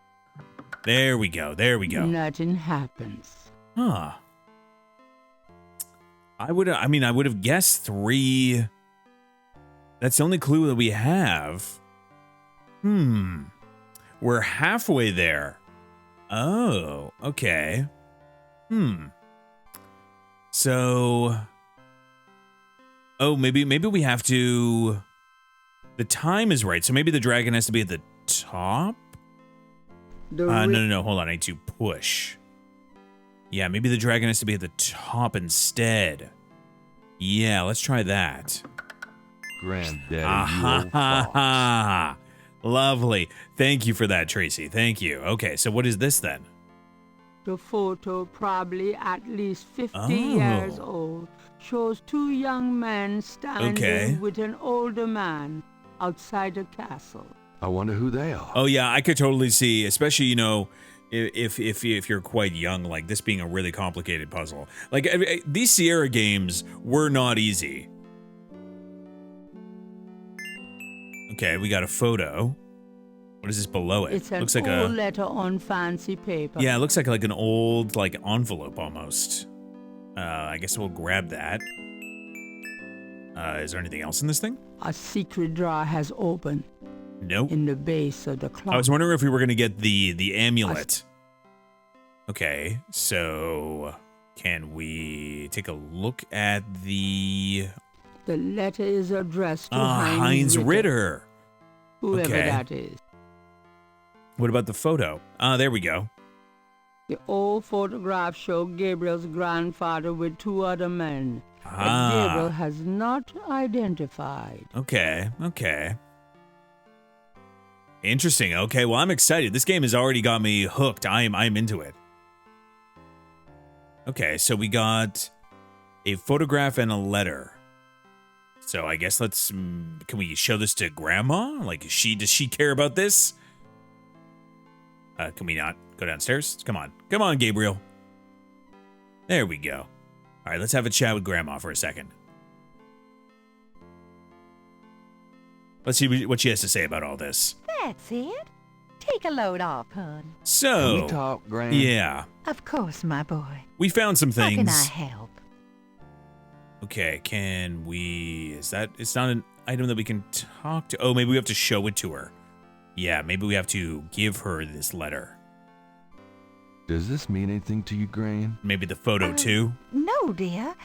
Speaker 1: There we go.
Speaker 5: Nothing happens.
Speaker 1: Huh. I would have guessed 3. That's the only clue that we have. We're halfway there. Oh, okay. So, maybe we have to... The time is right, so maybe the dragon has to be at the top? No, hold on, I need to push. Yeah, maybe the dragon has to be at the top instead. Yeah, let's try that.
Speaker 2: Granddaddy, you old fox.
Speaker 1: Lovely. Thank you for that, Tracy. Thank you. Okay, so what is this then?
Speaker 5: The photo, probably at least 50 years old, shows 2 young men standing with an older man outside a castle.
Speaker 2: I wonder who they are.
Speaker 1: Oh yeah, I could totally see, especially, you know, if you're quite young, like this being a really complicated puzzle. Like these Sierra games were not easy. Okay, we got a photo. What is this below it?
Speaker 5: It's an
Speaker 1: looks like
Speaker 5: old
Speaker 1: a
Speaker 5: letter on fancy paper.
Speaker 1: Yeah, it looks like an old like envelope almost. I guess we'll grab that. Is there anything else in this thing?
Speaker 5: A secret drawer has opened.
Speaker 1: Nope.
Speaker 5: In the base of the clock.
Speaker 1: I was wondering if we were going to get the amulet. Okay, so can we take a look at the...
Speaker 5: The letter is addressed to
Speaker 1: Heinz Ritter.
Speaker 5: Whoever that is.
Speaker 1: What about the photo? There we go.
Speaker 5: The old photograph showed Gabriel's grandfather with 2 other men. That Gabriel has not identified.
Speaker 1: Okay. Interesting. Okay, well, I'm excited. This game has already got me hooked. I'm into it. Okay, so we got a photograph and a letter. So I guess let's... can we show this to Grandma? Like, does she care about this? Can we not go downstairs? Come on, Gabriel. There we go. All right, let's have a chat with Grandma for a second. Let's see what she has to say about all this.
Speaker 7: That's it. Take a load off, hun.
Speaker 1: So,
Speaker 2: Can we talk, Gran?
Speaker 1: Yeah.
Speaker 7: Of course, my boy.
Speaker 1: We found some things.
Speaker 7: How can I help?
Speaker 1: Okay, can we... It's not an item that we can talk to... Oh, maybe we have to show it to her. Yeah, maybe we have to give her this letter.
Speaker 2: Does this mean anything to you, Gran?
Speaker 1: Maybe the photo, too?
Speaker 7: No, dear.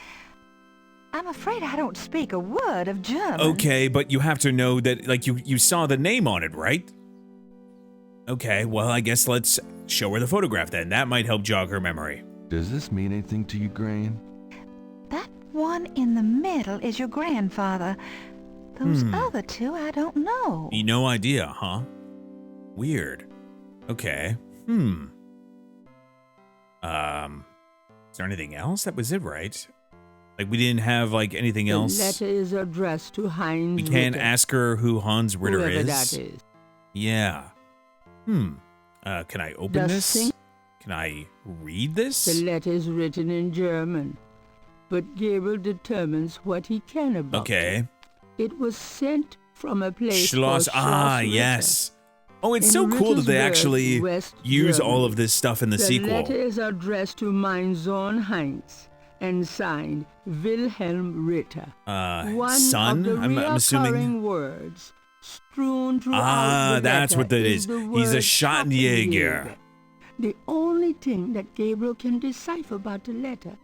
Speaker 7: I'm afraid I don't speak a word of German.
Speaker 1: Okay, but you have to know that, like, you saw the name on it, right? Okay, well, I guess let's show her the photograph then. That might help jog her memory.
Speaker 2: Does this mean anything to you, Gran?
Speaker 7: That one in the middle is your grandfather. Those other 2, I don't know.
Speaker 1: No idea, huh? Weird. Okay. Is there anything else? That was it, right? Like, we didn't have, like, anything else?
Speaker 5: The letter is addressed to Heinz
Speaker 1: We can't
Speaker 5: Ritter.
Speaker 1: ask her who Hans Ritter
Speaker 5: Whoever
Speaker 1: is?
Speaker 5: that is.
Speaker 1: Yeah. Can I open this? Can I read this?
Speaker 5: The letter is written in German, but Gabriel determines what he can about
Speaker 1: Okay.
Speaker 5: it. It was sent from a place
Speaker 1: Schloss.
Speaker 5: called Schloss Ritter.
Speaker 1: Yes. Oh, it's
Speaker 5: In
Speaker 1: so cool that they
Speaker 5: Rittersburg,
Speaker 1: actually
Speaker 5: West
Speaker 1: use
Speaker 5: Germany.
Speaker 1: all of this stuff in the sequel.
Speaker 5: The letter is addressed to mein Sohn Heinz, and signed Wilhelm Ritter. One
Speaker 1: son,
Speaker 5: of the
Speaker 1: I'm assuming.
Speaker 5: reoccurring words strewn throughout the
Speaker 1: That's
Speaker 5: letter
Speaker 1: what that is.
Speaker 5: the
Speaker 1: He's a
Speaker 5: word
Speaker 1: Schottenjäger.
Speaker 5: The only thing that Gabriel can decipher about the letter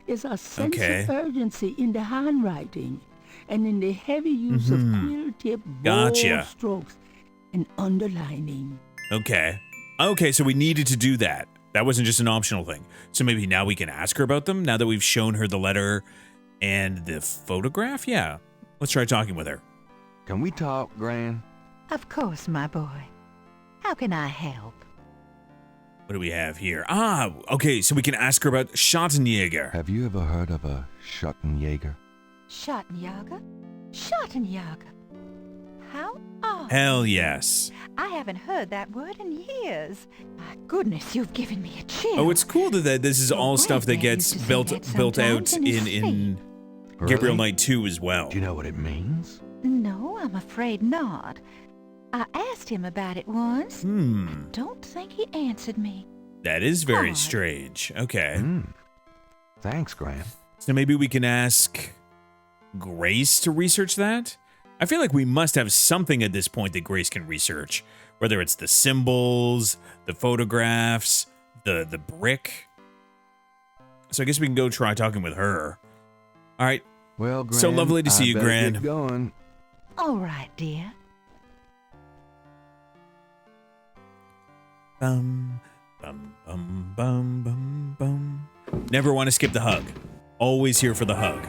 Speaker 5: is a sense of urgency in the handwriting and in the heavy use of quill-tip bold strokes and underlining.
Speaker 1: Okay. Okay, so we needed to do that. That wasn't just an optional thing. So maybe now we can ask her about them, now that we've shown her the letter and the photograph? Yeah. Let's try talking with her.
Speaker 2: Can we talk, Gran?
Speaker 7: Of course, my boy. How can I help?
Speaker 1: What do we have here? Okay, so we can ask her about Schottenjäger.
Speaker 2: Have you ever heard of a Schottenjäger?
Speaker 7: Schottenjäger? Schottenjäger? How odd.
Speaker 1: Hell yes.
Speaker 7: I haven't heard that word in years. My goodness, you've given me a chill.
Speaker 1: Oh, it's cool that this is all stuff that gets built out in Gabriel Knight 2 as well.
Speaker 2: Do you know what it means?
Speaker 7: No, I'm afraid not. I asked him about it once. I don't think he answered me.
Speaker 1: That is very strange. Okay.
Speaker 2: Thanks, Gran.
Speaker 1: So maybe we can ask Grace to research that? I feel like we must have something at this point that Grace can research. Whether it's the symbols, the photographs, the brick. So I guess we can go try talking with her. All right.
Speaker 2: Well, Gran,
Speaker 1: so lovely to see you, Gran.
Speaker 2: Get going.
Speaker 7: All right, dear.
Speaker 1: Bum, bum, bum, bum, bum, bum. Never want to skip the hug. Always here for the hug.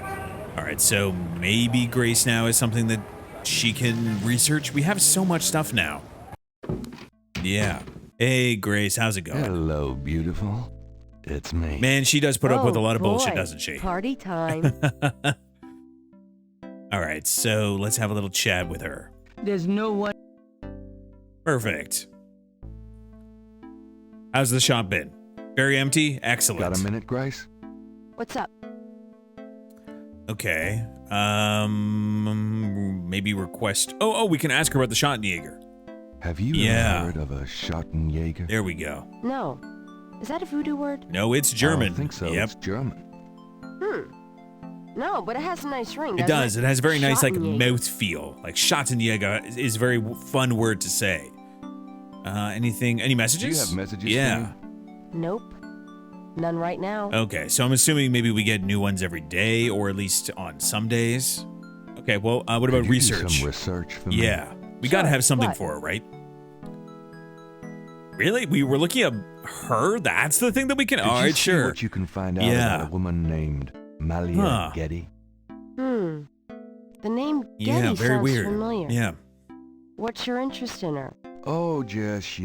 Speaker 1: All right, so maybe Grace now is something that she can research. We have so much stuff now. Yeah. Hey, Grace, how's it going?
Speaker 2: Hello, beautiful. It's me.
Speaker 1: Man, she does put up with a lot of bullshit, doesn't she?
Speaker 8: Party time.
Speaker 1: All right, so let's have a little chat with her.
Speaker 5: There's no one.
Speaker 1: Perfect. How's the shop been? Very empty? Excellent.
Speaker 2: Got a minute, Grace?
Speaker 8: What's up?
Speaker 1: Okay. Maybe request. Oh, we can ask her about the Schottenjäger.
Speaker 2: Have you ever heard of a Schottenjäger?
Speaker 1: There we go.
Speaker 8: No. Is that a voodoo word?
Speaker 1: No, it's German.
Speaker 2: I think so.
Speaker 1: Yep.
Speaker 2: It's German.
Speaker 8: No, but it has a nice ring.
Speaker 1: It does. It has a very nice
Speaker 8: Schottenjäger.
Speaker 1: mouth feel. Like Schottenjäger is a very fun word to say. Any messages?
Speaker 2: Do you have messages?
Speaker 1: Yeah.
Speaker 8: Nope. None right now.
Speaker 1: Okay, so I'm assuming maybe we get new ones every day, or at least on some days. Okay, well, what about research?
Speaker 2: Do some research for me?
Speaker 1: Yeah, we gotta have something
Speaker 8: What?
Speaker 1: for her, right? Really? We were looking at her? That's the thing that we can.
Speaker 2: Did
Speaker 1: All
Speaker 2: you
Speaker 1: right,
Speaker 2: see
Speaker 1: sure.
Speaker 2: what you can find out
Speaker 1: Yeah.
Speaker 2: about a woman named Malia Getty?
Speaker 8: The name Getty
Speaker 1: Yeah, very
Speaker 8: sounds
Speaker 1: weird.
Speaker 8: familiar.
Speaker 1: Yeah.
Speaker 8: What's your interest in her?
Speaker 2: Oh, just,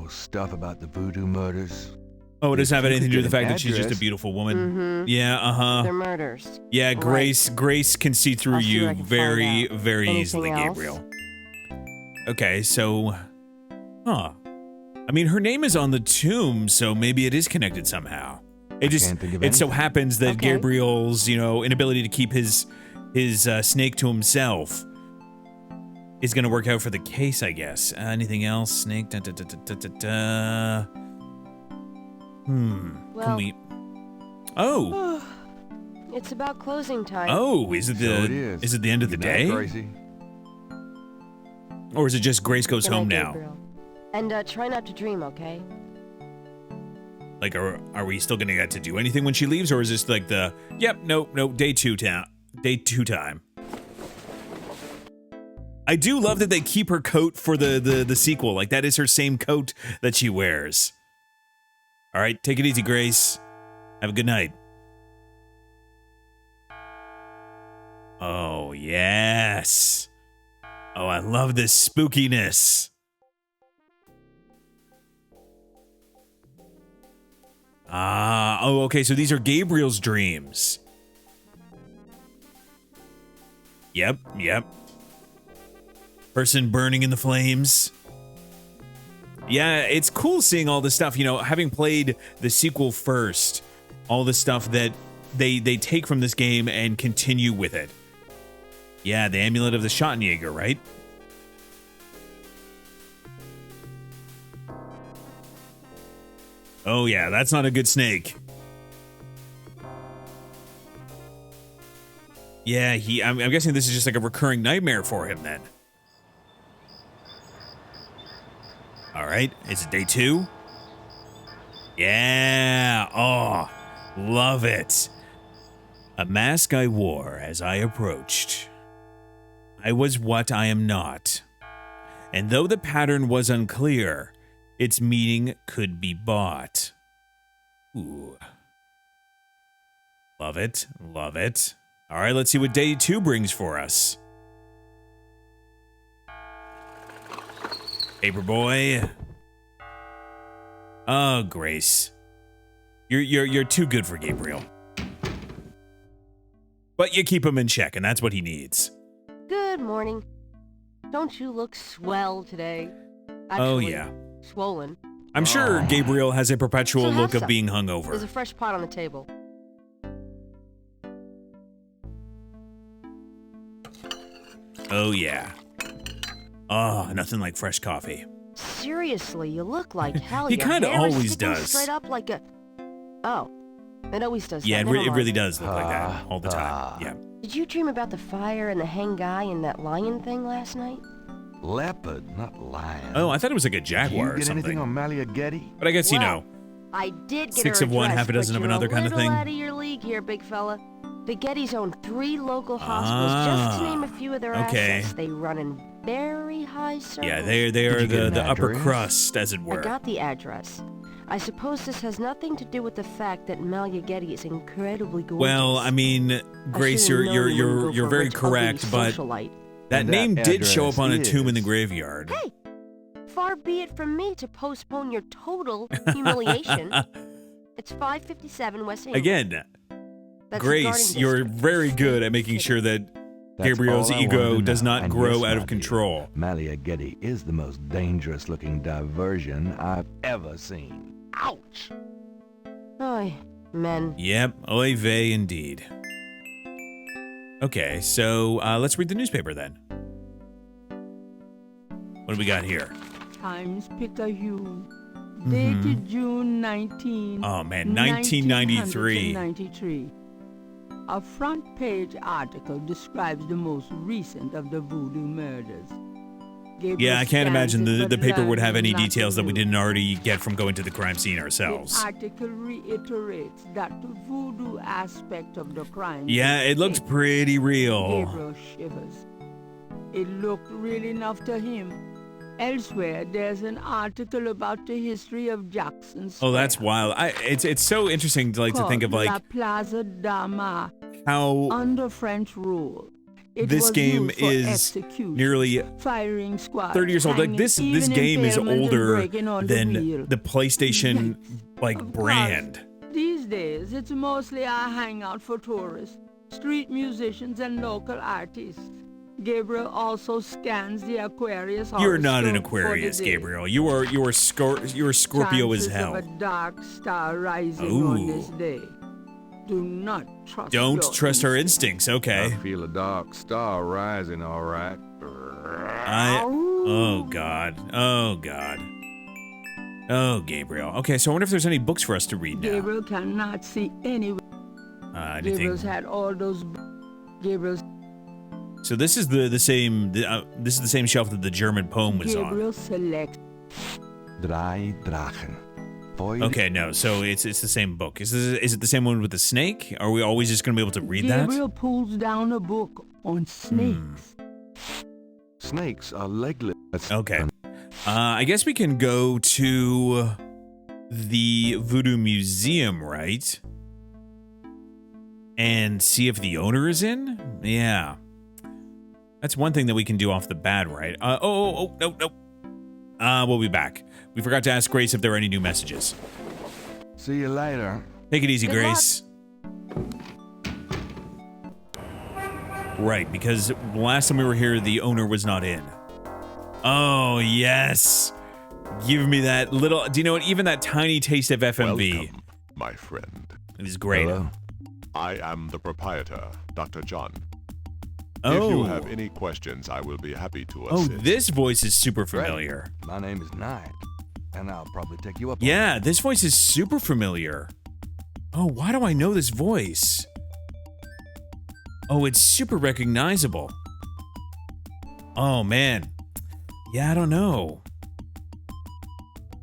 Speaker 2: stuff about the voodoo murders.
Speaker 1: Oh, it doesn't have
Speaker 2: If you
Speaker 1: anything to do
Speaker 2: could
Speaker 1: with the
Speaker 2: get
Speaker 1: fact
Speaker 2: an
Speaker 1: that she's just a
Speaker 2: address.
Speaker 1: beautiful woman.
Speaker 8: Mm-hmm.
Speaker 1: Yeah,
Speaker 8: They're murders.
Speaker 1: Yeah,
Speaker 8: Right.
Speaker 1: Grace can see through
Speaker 8: I'll see
Speaker 1: you
Speaker 8: what I can
Speaker 1: very,
Speaker 8: find out.
Speaker 1: very
Speaker 8: Anything
Speaker 1: easily,
Speaker 8: else?
Speaker 1: Gabriel. Okay, so, I mean, her name is on the tomb, so maybe it is connected somehow. It
Speaker 2: can't think of
Speaker 1: it so
Speaker 2: anything.
Speaker 1: happens that
Speaker 8: Okay.
Speaker 1: Gabriel's, inability to keep his snake to himself is going to work out for the case, I guess. Anything else? Snake. Can
Speaker 8: Well-
Speaker 1: we? Oh,
Speaker 8: It's about closing time.
Speaker 1: is it the?
Speaker 2: So it is.
Speaker 1: it the end of the
Speaker 2: Good night,
Speaker 1: day,
Speaker 2: Gracie.
Speaker 1: or is it just Grace goes
Speaker 8: Good night,
Speaker 1: home now?
Speaker 8: Gabriel. And try not to dream, okay?
Speaker 1: Like, are we still gonna get to do anything when she leaves, or is this like the day two time? I do love that they keep her coat for the sequel. Like, that is her same coat that she wears. All right, take it easy, Grace. Have a good night. Oh, yes. Oh, I love this spookiness. Okay, so these are Gabriel's dreams. Yep. Person burning in the flames. Yeah, it's cool seeing all this stuff, having played the sequel first, all the stuff that they take from this game and continue with it. Yeah, the amulet of the Schottenjäger, right? Oh yeah, that's not a good snake. Yeah, I'm guessing this is just like a recurring nightmare for him then. All right, is it day 2? Yeah, oh, love it. A mask I wore as I approached. I was what I am not. And though the pattern was unclear, its meaning could be bought. Ooh. Love it, love it. All right, let's see what day 2 brings for us. Paperboy. Oh, Grace. You're too good for Gabriel. But you keep him in check, and that's what he needs.
Speaker 8: Good morning. Don't you look swell today?
Speaker 1: Oh,
Speaker 8: Actually,
Speaker 1: yeah.
Speaker 8: swollen.
Speaker 1: I'm sure Gabriel has a perpetual
Speaker 8: So have
Speaker 1: look of
Speaker 8: some.
Speaker 1: being
Speaker 8: There's
Speaker 1: hungover.
Speaker 8: a fresh pot on the table.
Speaker 1: Oh, yeah. Oh, nothing like fresh coffee.
Speaker 8: Seriously, you look like hell.
Speaker 1: He
Speaker 8: Your
Speaker 1: kinda
Speaker 8: hair is
Speaker 1: always
Speaker 8: sticking
Speaker 1: does.
Speaker 8: Straight up like a... Oh. It always does
Speaker 1: Yeah,
Speaker 8: that.
Speaker 1: it
Speaker 8: Never mind.
Speaker 1: really does look like that all the time. Yeah.
Speaker 8: Did you dream about the fire and the hang guy and that lion thing last night?
Speaker 3: Leopard, not lion.
Speaker 1: Oh, I thought it was like a
Speaker 3: Did
Speaker 1: jaguar
Speaker 3: you
Speaker 1: or
Speaker 3: get
Speaker 1: something.
Speaker 3: anything on Malia Getty?
Speaker 1: But I guess, you know,
Speaker 8: I did get
Speaker 1: 6
Speaker 8: her
Speaker 1: of one,
Speaker 8: address,
Speaker 1: half a dozen
Speaker 8: but
Speaker 1: of another
Speaker 8: you're
Speaker 1: kind of
Speaker 8: a little
Speaker 1: thing.
Speaker 8: out of your league here, big fella. The Gettys own 3 local hospitals, just to name a few of their
Speaker 1: okay.
Speaker 8: assets. They run in very high circles.
Speaker 1: Yeah, they are
Speaker 3: Did you get
Speaker 1: the
Speaker 3: an
Speaker 1: upper
Speaker 3: address?
Speaker 1: crust, as it
Speaker 8: I
Speaker 1: were.
Speaker 8: got the address. I suppose this has nothing to do with the fact that Malia Getty is incredibly gorgeous.
Speaker 1: Well, I mean, Grace,
Speaker 8: I should've known you wouldn't go
Speaker 1: you're
Speaker 8: for a
Speaker 1: very
Speaker 8: rich, ugly
Speaker 1: correct, but
Speaker 8: socialite.
Speaker 1: that
Speaker 3: And
Speaker 1: name
Speaker 3: that
Speaker 1: did show up on a
Speaker 3: address
Speaker 1: tomb in the
Speaker 3: is-
Speaker 1: graveyard.
Speaker 8: Hey, far be it from me to postpone your total humiliation. It's 557 West England.
Speaker 1: Again,
Speaker 8: That's
Speaker 1: Grace,
Speaker 8: the garden
Speaker 1: you're
Speaker 8: district.
Speaker 1: very good at making sure that
Speaker 3: That's
Speaker 1: Gabriel's
Speaker 3: all I wanted
Speaker 1: ego
Speaker 3: to
Speaker 1: does
Speaker 3: know.
Speaker 1: not
Speaker 3: And
Speaker 1: grow
Speaker 3: yes,
Speaker 1: out
Speaker 3: my
Speaker 1: of
Speaker 3: dear,
Speaker 1: control.
Speaker 3: Malia Getty is the most dangerous-looking diversion I've ever seen. Ouch!
Speaker 8: Oy, men.
Speaker 1: Yep, oy vey indeed. Okay, so let's read the newspaper then. What do we got here?
Speaker 5: Times Picayune, dated June 19,
Speaker 1: Oh man, 1993.
Speaker 5: 1993. A front page article describes the most recent of the voodoo murders. Gabriel
Speaker 1: Yeah, I can't
Speaker 5: scans
Speaker 1: imagine
Speaker 5: it,
Speaker 1: the
Speaker 5: but
Speaker 1: paper would have
Speaker 5: learns
Speaker 1: any
Speaker 5: nothing
Speaker 1: details that we
Speaker 5: new.
Speaker 1: didn't already get from going to the crime scene
Speaker 5: The
Speaker 1: ourselves.
Speaker 5: article reiterates that the voodoo aspect of the crime.
Speaker 1: Yeah, it looked pretty real.
Speaker 5: Gabriel shivers. It looked real enough to him. Elsewhere, there's an article about the history of Jackson Square.
Speaker 1: Oh, that's wild. It's so interesting to to think of
Speaker 5: called La
Speaker 1: like
Speaker 5: Plaza d'Armas.
Speaker 1: how
Speaker 5: Under French rule, it
Speaker 1: this
Speaker 5: was
Speaker 1: game
Speaker 5: used for
Speaker 1: is
Speaker 5: execution,
Speaker 1: nearly
Speaker 5: firing squads,
Speaker 1: 30 years old. Like
Speaker 5: hanging,
Speaker 1: this
Speaker 5: even
Speaker 1: game is
Speaker 5: impalement and
Speaker 1: older
Speaker 5: breaking on the
Speaker 1: than
Speaker 5: wheel.
Speaker 1: the PlayStation like
Speaker 5: Of
Speaker 1: brand.
Speaker 5: course, these days, it's mostly a hangout for tourists, street musicians, and local artists. Gabriel also scans the Aquarius
Speaker 1: You're not an
Speaker 5: horoscope for the
Speaker 1: Aquarius,
Speaker 5: day.
Speaker 1: Gabriel. You are Scorpio as
Speaker 5: Chances
Speaker 1: hell.
Speaker 5: of a dark star rising
Speaker 1: Ooh.
Speaker 5: on this day. Do not trust
Speaker 1: Don't
Speaker 5: your
Speaker 1: trust our
Speaker 5: instincts.
Speaker 1: instincts. Okay.
Speaker 2: I feel a dark star rising, all right.
Speaker 1: Oh god. Oh god. Oh, Gabriel. Okay, so I wonder if there's any books for us to read now.
Speaker 5: Gabriel cannot see any.
Speaker 1: Anything?
Speaker 5: Gabriel's had all those. Gabriel's
Speaker 1: So this is the same this is the same shelf that the German poem was on.
Speaker 5: Gabriel selects.
Speaker 3: Drei Drachen. Feuer-
Speaker 1: Okay, no. So it's the same book. Is it the same one with the snake? Are we always just going to be able to read
Speaker 5: Gabriel pulls down a book on snakes.
Speaker 3: Snakes are legless.
Speaker 1: that? Okay. I guess we can go to the Voodoo Museum, right? And see if the owner is in? Yeah. That's one thing that we can do off the bat, right? No. We'll be back. We forgot to ask Grace if there are any new messages.
Speaker 3: See you later.
Speaker 1: Take it easy,
Speaker 8: Good luck.
Speaker 1: Grace. Right, because last time we were here, the owner was not in. Oh, yes. Give me that little... Do you know what? Even that tiny taste of FMV
Speaker 9: Welcome, my friend.
Speaker 1: is great.
Speaker 3: Hello.
Speaker 9: I am the proprietor, Dr. John.
Speaker 1: Oh.
Speaker 9: If you have any questions, I will be happy to
Speaker 1: Oh,
Speaker 9: assist.
Speaker 1: this voice is super
Speaker 3: Great.
Speaker 1: familiar.
Speaker 3: My name is Knight, and I'll probably take you up on
Speaker 1: Yeah, this voice is super familiar. Oh, why do I know this voice? Oh, it's super recognizable. Oh, man. Yeah, I don't know.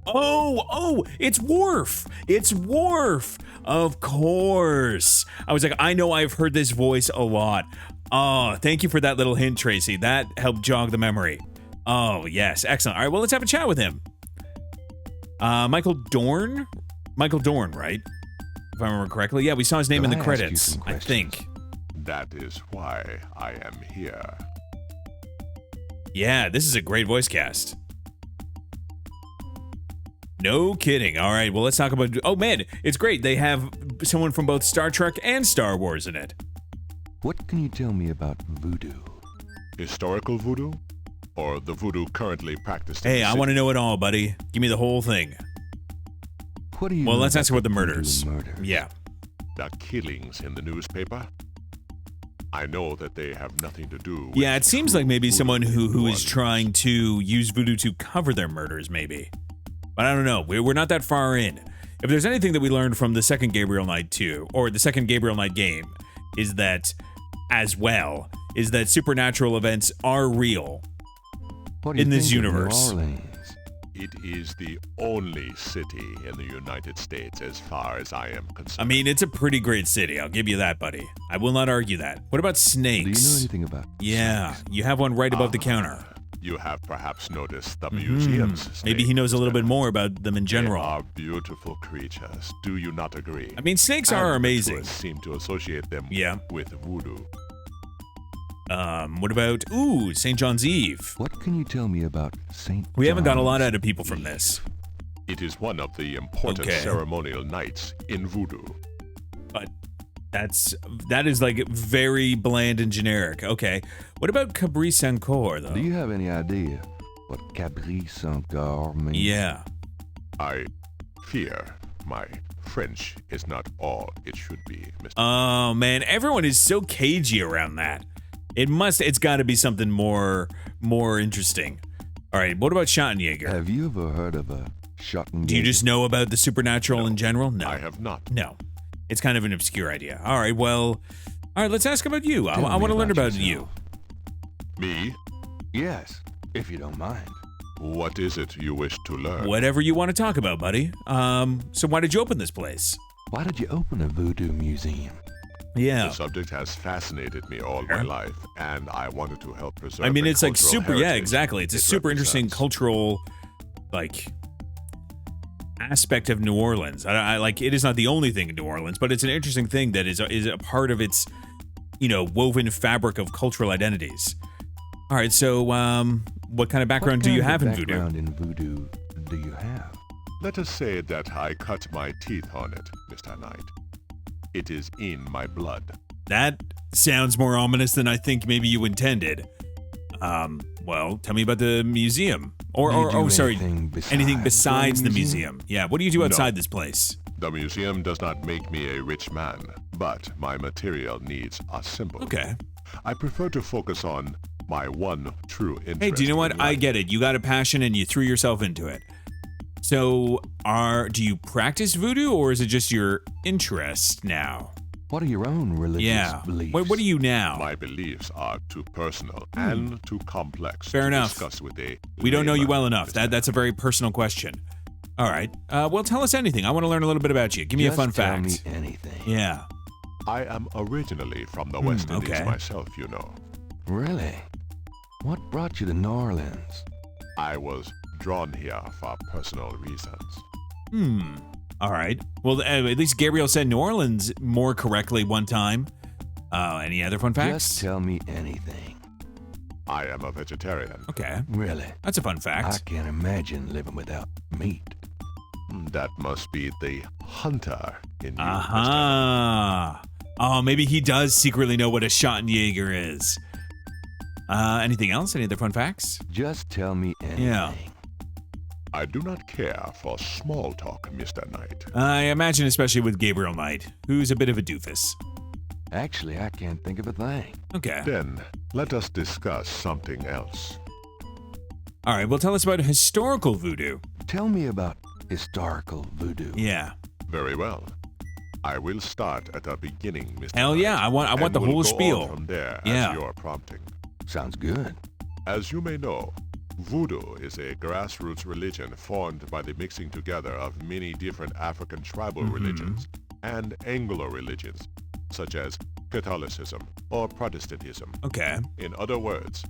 Speaker 1: Oh, it's Worf. It's Worf. Of course. I was like, I know I've heard this voice a lot. Oh, thank you for that little hint, Tracy. That helped jog the memory. Oh, yes. Excellent. All right, well, let's have a chat with him. Michael Dorn? Michael Dorn, right? If I remember correctly. Yeah, we saw his name in the credits, I think.
Speaker 9: That is why I am here.
Speaker 1: Yeah, this is a great voice cast. No kidding. All right, well, let's talk about... Oh, man, it's great. They have someone from both Star Trek and Star Wars in it.
Speaker 3: What can you tell me about voodoo?
Speaker 9: Historical voodoo? Or the voodoo currently practiced in
Speaker 1: Hey,
Speaker 9: the
Speaker 1: I
Speaker 9: city?
Speaker 1: want to know it all, buddy. Give me the whole thing.
Speaker 3: What do you
Speaker 1: Well,
Speaker 3: know
Speaker 1: let's ask
Speaker 3: about
Speaker 1: about the
Speaker 3: voodoo
Speaker 1: murders.
Speaker 3: murders?
Speaker 1: Yeah.
Speaker 9: The killings in the newspaper? I know that they have nothing to do with
Speaker 1: Yeah, it seems like maybe
Speaker 9: voodoo
Speaker 1: someone
Speaker 9: in
Speaker 1: who
Speaker 9: New
Speaker 1: is
Speaker 9: Orleans.
Speaker 1: trying to use voodoo to cover their murders, maybe. But I don't know. We're not that far in. If there's anything that we learned from the second Gabriel Knight 2, or the second Gabriel Knight game, is that, as well, is that supernatural events are real
Speaker 3: What do you
Speaker 1: in this
Speaker 3: think of New
Speaker 1: universe.
Speaker 3: Orleans?
Speaker 9: It is the only city in the United States as far as I am concerned.
Speaker 1: I mean, it's a pretty great city. I'll give you that, buddy. I will not argue that. What about
Speaker 3: Do you know
Speaker 1: snakes?
Speaker 3: anything about
Speaker 1: Yeah, you have one right above the counter.
Speaker 9: You have perhaps noticed the museum's
Speaker 1: Maybe he
Speaker 9: snake,
Speaker 1: knows a little
Speaker 9: Mr.
Speaker 1: bit more about them in
Speaker 9: They
Speaker 1: general.
Speaker 9: are beautiful creatures. Do you not agree?
Speaker 1: I mean, snakes
Speaker 9: And
Speaker 1: are
Speaker 9: the
Speaker 1: amazing.
Speaker 9: tourists seem to associate them
Speaker 1: Yeah.
Speaker 9: with voodoo.
Speaker 1: What about, St. John's Eve?
Speaker 3: What can you tell me about St.
Speaker 1: We haven't got a lot
Speaker 3: John's
Speaker 1: out of people from this.
Speaker 9: It is one of the important
Speaker 1: Okay.
Speaker 9: ceremonial nights in voodoo.
Speaker 1: But that is like very bland and generic. Okay. What about Cabri Sankor, though?
Speaker 3: Do you have any idea what Cabri Sankor means?
Speaker 1: Yeah.
Speaker 9: I fear my French is not all it should be, Mr.
Speaker 1: Oh man, everyone is so cagey around that. It's got to be something more interesting. All right, what about Schottenjäger?
Speaker 3: Have you ever heard of a Schottenjäger?
Speaker 1: Do you just know about the supernatural in general? No.
Speaker 9: I have not.
Speaker 1: No. It's kind of an obscure idea. All right, well, let's ask about you. I
Speaker 3: Tell
Speaker 1: want
Speaker 3: me
Speaker 1: to learn about
Speaker 3: yourself.
Speaker 1: you.
Speaker 9: Me?
Speaker 3: Yes, if you don't mind.
Speaker 9: What is it you wish to learn?
Speaker 1: Whatever you want to talk about, buddy. So why did you open this place?
Speaker 3: Why did you open a voodoo museum?
Speaker 1: Yeah.
Speaker 9: The subject has fascinated me all my life, and I wanted to help preserve
Speaker 1: I mean,
Speaker 9: the
Speaker 1: it's like
Speaker 9: cultural
Speaker 1: super, yeah,
Speaker 9: heritage
Speaker 1: exactly. It's a
Speaker 9: it
Speaker 1: super interesting
Speaker 9: represents.
Speaker 1: cultural, like, aspect of New Orleans. I like, it is not the only thing in New Orleans, but it's an interesting thing that is a part of its, woven fabric of cultural identities. All right, so, what kind of background do you have in voodoo?
Speaker 3: What kind of background in voodoo do you have?
Speaker 9: Let us say that I cut my teeth on it, Mr. Knight. It is in my blood.
Speaker 1: That sounds more ominous than I think maybe you intended. Well, tell me about the museum.
Speaker 3: Do you do
Speaker 1: Sorry, anything
Speaker 3: besides
Speaker 1: besides
Speaker 3: the
Speaker 1: the
Speaker 3: museum?
Speaker 1: museum. Yeah, what do you do outside
Speaker 9: No.
Speaker 1: this place?
Speaker 9: The museum does not make me a rich man, but my material needs a symbol.
Speaker 1: Okay.
Speaker 9: I prefer to focus on my one true interest.
Speaker 1: Hey, do you know what?
Speaker 9: in
Speaker 1: I
Speaker 9: life.
Speaker 1: get it. You got a passion and you threw yourself into it. So, do you practice voodoo or is it just your interest now?
Speaker 3: What are your own religious
Speaker 1: Yeah.
Speaker 3: beliefs?
Speaker 1: What are you now?
Speaker 9: My beliefs are too personal and too complex
Speaker 1: Fair
Speaker 9: to
Speaker 1: enough.
Speaker 9: discuss with a
Speaker 1: We don't know you
Speaker 9: layman,
Speaker 1: well enough.
Speaker 9: Mr.
Speaker 1: That's a very personal question. All right. Well, tell us anything. I want to learn a little bit about you. Give me a
Speaker 3: Just
Speaker 1: fun
Speaker 3: tell
Speaker 1: fact.
Speaker 3: me anything.
Speaker 1: Yeah.
Speaker 9: I am originally from the West Indies
Speaker 1: okay.
Speaker 9: myself, you know.
Speaker 3: Really? What brought you to New Orleans?
Speaker 9: I was drawn here for personal reasons.
Speaker 1: All right. Well, at least Gabriel said New Orleans more correctly one time. Any other fun facts?
Speaker 3: Just tell me anything.
Speaker 9: I am a vegetarian.
Speaker 1: Okay.
Speaker 3: Really?
Speaker 1: That's a fun
Speaker 3: I
Speaker 1: fact.
Speaker 3: can't imagine living without meat.
Speaker 9: That must be the hunter in you, Mr.
Speaker 1: Aha. Oh, maybe he does secretly know what a Schottenjäger is. Anything else? Any other fun facts?
Speaker 3: Just tell me anything.
Speaker 1: Yeah.
Speaker 9: I do not care for small talk, Mr. Knight.
Speaker 1: I imagine especially with Gabriel Knight, who's a bit of a doofus.
Speaker 3: Actually, I can't think of a thing.
Speaker 1: Okay.
Speaker 9: Then, let us discuss something else.
Speaker 1: All right. Well, tell us about historical voodoo.
Speaker 3: Tell me about historical voodoo.
Speaker 1: Yeah.
Speaker 9: Very well. I will start at the beginning, Mr.
Speaker 1: Hell
Speaker 9: Knight,
Speaker 1: yeah, I want
Speaker 9: and
Speaker 1: the
Speaker 9: we'll
Speaker 1: whole
Speaker 9: go
Speaker 1: spiel.
Speaker 9: on from there
Speaker 1: Yeah.
Speaker 9: as you're prompting.
Speaker 3: Sounds good.
Speaker 9: As you may know, Voodoo is a grassroots religion formed by the mixing together of many different African tribal religions and Anglo religions, such as Catholicism or Protestantism.
Speaker 1: Okay.
Speaker 9: In other words,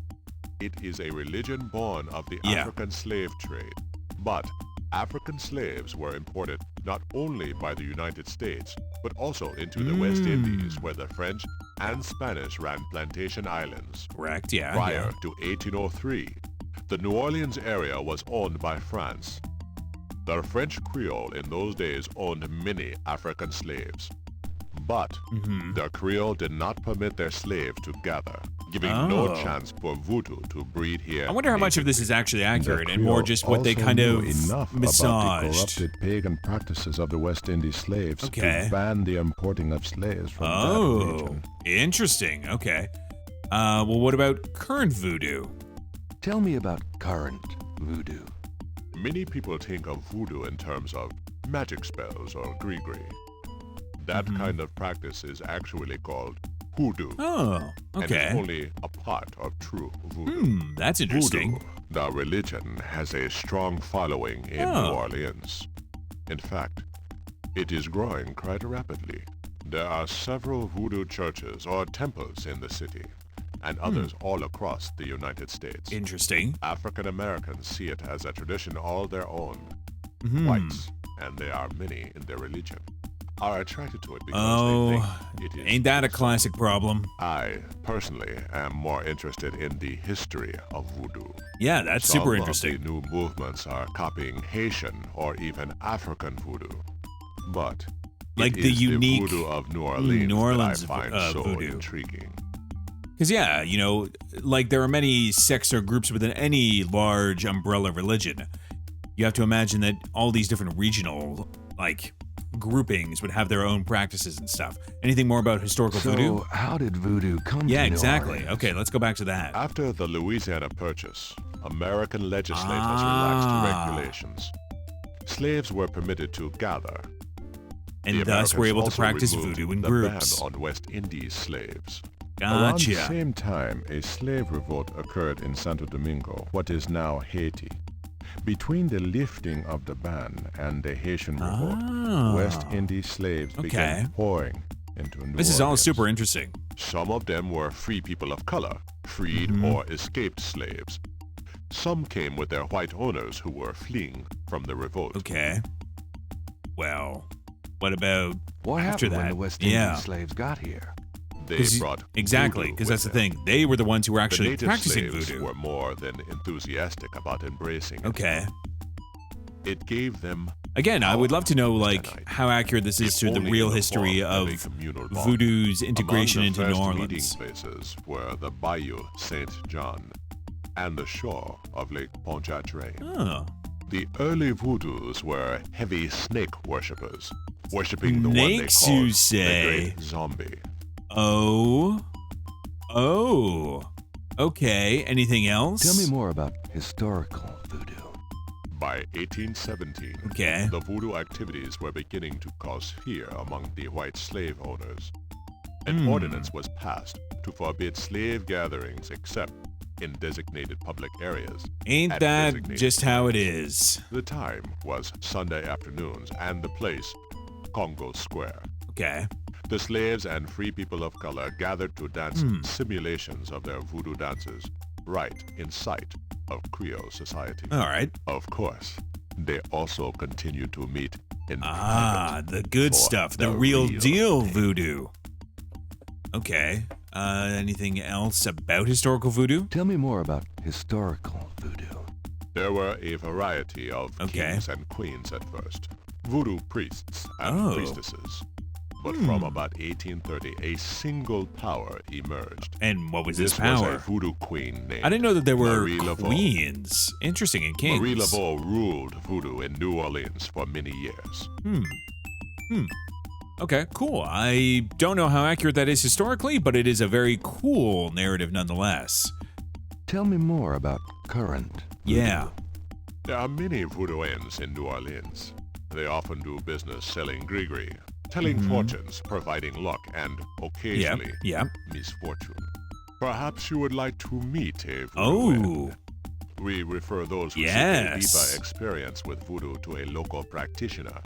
Speaker 9: it is a religion born of the African slave trade. But African slaves were imported not only by the United States, but also into the West Indies, where the French and Spanish ran plantation islands.
Speaker 1: Correct, yeah.
Speaker 9: Prior to 1803, the New Orleans area was owned by France. The French Creole in those days owned many African slaves. But the Creole did not permit their slaves to gather, giving no chance for Voodoo to breed here.
Speaker 1: I wonder how much of this is actually accurate and more just what they kind of
Speaker 10: enough
Speaker 1: massaged.
Speaker 10: about the corrupted pagan practices of the West Indies slaves to ban the importing of slaves from that region.
Speaker 1: Interesting. Okay. Well, what about current voodoo?
Speaker 3: Tell me about current voodoo.
Speaker 9: Many people think of Voodoo in terms of magic spells or gree-gree. That kind of practice is actually called hoodoo.
Speaker 1: Oh, okay.
Speaker 9: And is only a part of true voodoo.
Speaker 1: That's interesting.
Speaker 9: Voodoo, the religion, has a strong following in New Orleans. In fact, it is growing quite rapidly. There are several voodoo churches or temples in the city, and others all across the United States.
Speaker 1: Interesting.
Speaker 9: African Americans see it as a tradition all their own. Whites, and there are many in their religion, are attracted to it because they think it is.
Speaker 1: Ain't that a classic problem?
Speaker 9: I, personally, am more interested in the history of voodoo.
Speaker 1: Yeah, that's super interesting.
Speaker 9: Some of the new movements are copying Haitian or even African voodoo. But
Speaker 1: like
Speaker 9: it
Speaker 1: the
Speaker 9: is
Speaker 1: unique
Speaker 9: the voodoo of New Orleans, that I find so
Speaker 1: voodoo.
Speaker 9: intriguing.
Speaker 1: Because, yeah, you know, like there are many sects or groups within any large umbrella religion. You have to imagine that all these different regional, like, groupings would have their own practices and stuff. Anything more about historical voodoo?
Speaker 3: So, how did voodoo come to New
Speaker 1: exactly.
Speaker 3: Orleans?
Speaker 1: Okay, let's go back to that.
Speaker 9: After the Louisiana Purchase, American legislators relaxed regulations. Slaves were permitted to gather.
Speaker 1: And thus were able to practice voodoo in groups.
Speaker 9: The ban on West Indies slaves.
Speaker 10: Around the
Speaker 1: Gotcha.
Speaker 10: same time, a slave revolt occurred in Santo Domingo, what is now Haiti. Between the lifting of the ban and the Haitian revolt, West Indies slaves began pouring into New Orleans.
Speaker 1: This is all super interesting.
Speaker 9: Some of them were free people of color, freed or escaped slaves. Some came with their white owners who were fleeing from the revolt.
Speaker 1: Okay. Well, what about
Speaker 3: What
Speaker 1: after
Speaker 3: happened
Speaker 1: that?
Speaker 3: when the West Indies slaves got here?
Speaker 9: They brought
Speaker 1: exactly,
Speaker 9: voodoo
Speaker 1: because
Speaker 9: with
Speaker 1: that's the
Speaker 9: them.
Speaker 1: thing. They were the ones who were actually
Speaker 9: The native
Speaker 1: practicing
Speaker 9: slaves
Speaker 1: voodoo.
Speaker 9: were more than enthusiastic about embracing it.
Speaker 1: Okay.
Speaker 9: It gave them
Speaker 1: Again, I would love to know, like,
Speaker 9: Knight.
Speaker 1: how accurate this is to the
Speaker 9: only
Speaker 1: real
Speaker 9: in the
Speaker 1: history
Speaker 9: form
Speaker 1: of
Speaker 9: a communal bond.
Speaker 1: voodoo's integration
Speaker 9: Among the
Speaker 1: into New
Speaker 9: first
Speaker 1: Orleans.
Speaker 9: meeting places were the Bayou Saint John and the shore of Lake Pontchartrain.
Speaker 1: Oh.
Speaker 9: The early voodoos were heavy snake worshippers, worshipping the one they
Speaker 1: Snakes,
Speaker 9: called
Speaker 1: you say?
Speaker 9: the Great Zombie.
Speaker 1: Oh. Okay. Anything else?
Speaker 3: Tell me more about historical voodoo.
Speaker 9: By 1817,
Speaker 1: Okay.
Speaker 9: the voodoo activities were beginning to cause fear among the white slave owners. An ordinance was passed to forbid slave gatherings except in designated public areas.
Speaker 1: Ain't
Speaker 9: at
Speaker 1: that
Speaker 9: designated
Speaker 1: just how it
Speaker 9: times.
Speaker 1: is?
Speaker 9: The time was Sunday afternoons and the place, Congo Square.
Speaker 1: Okay.
Speaker 9: The slaves and free people of color gathered to dance simulations of their voodoo dances right in sight of Creole society.
Speaker 1: All right.
Speaker 9: Of course, they also continued to meet in
Speaker 1: Ah,
Speaker 9: private
Speaker 1: the good
Speaker 9: for
Speaker 1: stuff. The
Speaker 9: the
Speaker 1: real
Speaker 9: real
Speaker 1: deal
Speaker 9: thing.
Speaker 1: voodoo. Okay. Anything else about historical voodoo?
Speaker 3: Tell me more about historical voodoo.
Speaker 9: There were a variety of
Speaker 1: Okay.
Speaker 9: kings and queens at first, voodoo priests and
Speaker 1: Oh.
Speaker 9: priestesses. But from about 1830, a single power emerged.
Speaker 1: And what was this
Speaker 9: This was
Speaker 1: power?
Speaker 9: a voodoo queen named
Speaker 1: I didn't know that there were
Speaker 9: Marie Laveau.
Speaker 1: queens. Interesting, and kings.
Speaker 9: Marie Laveau ruled voodoo in New Orleans for many years.
Speaker 1: Okay, cool. I don't know how accurate that is historically, but it is a very cool narrative nonetheless.
Speaker 3: Tell me more about current voodoo.
Speaker 1: Yeah.
Speaker 9: There are many voodooians in New Orleans. They often do business selling gree-gree, telling fortunes, providing luck, and occasionally
Speaker 1: Yep.
Speaker 9: misfortune. Perhaps you would like to meet a voodoo
Speaker 1: Oh.
Speaker 9: man. We refer those who seek a deeper experience with voodoo to a local practitioner.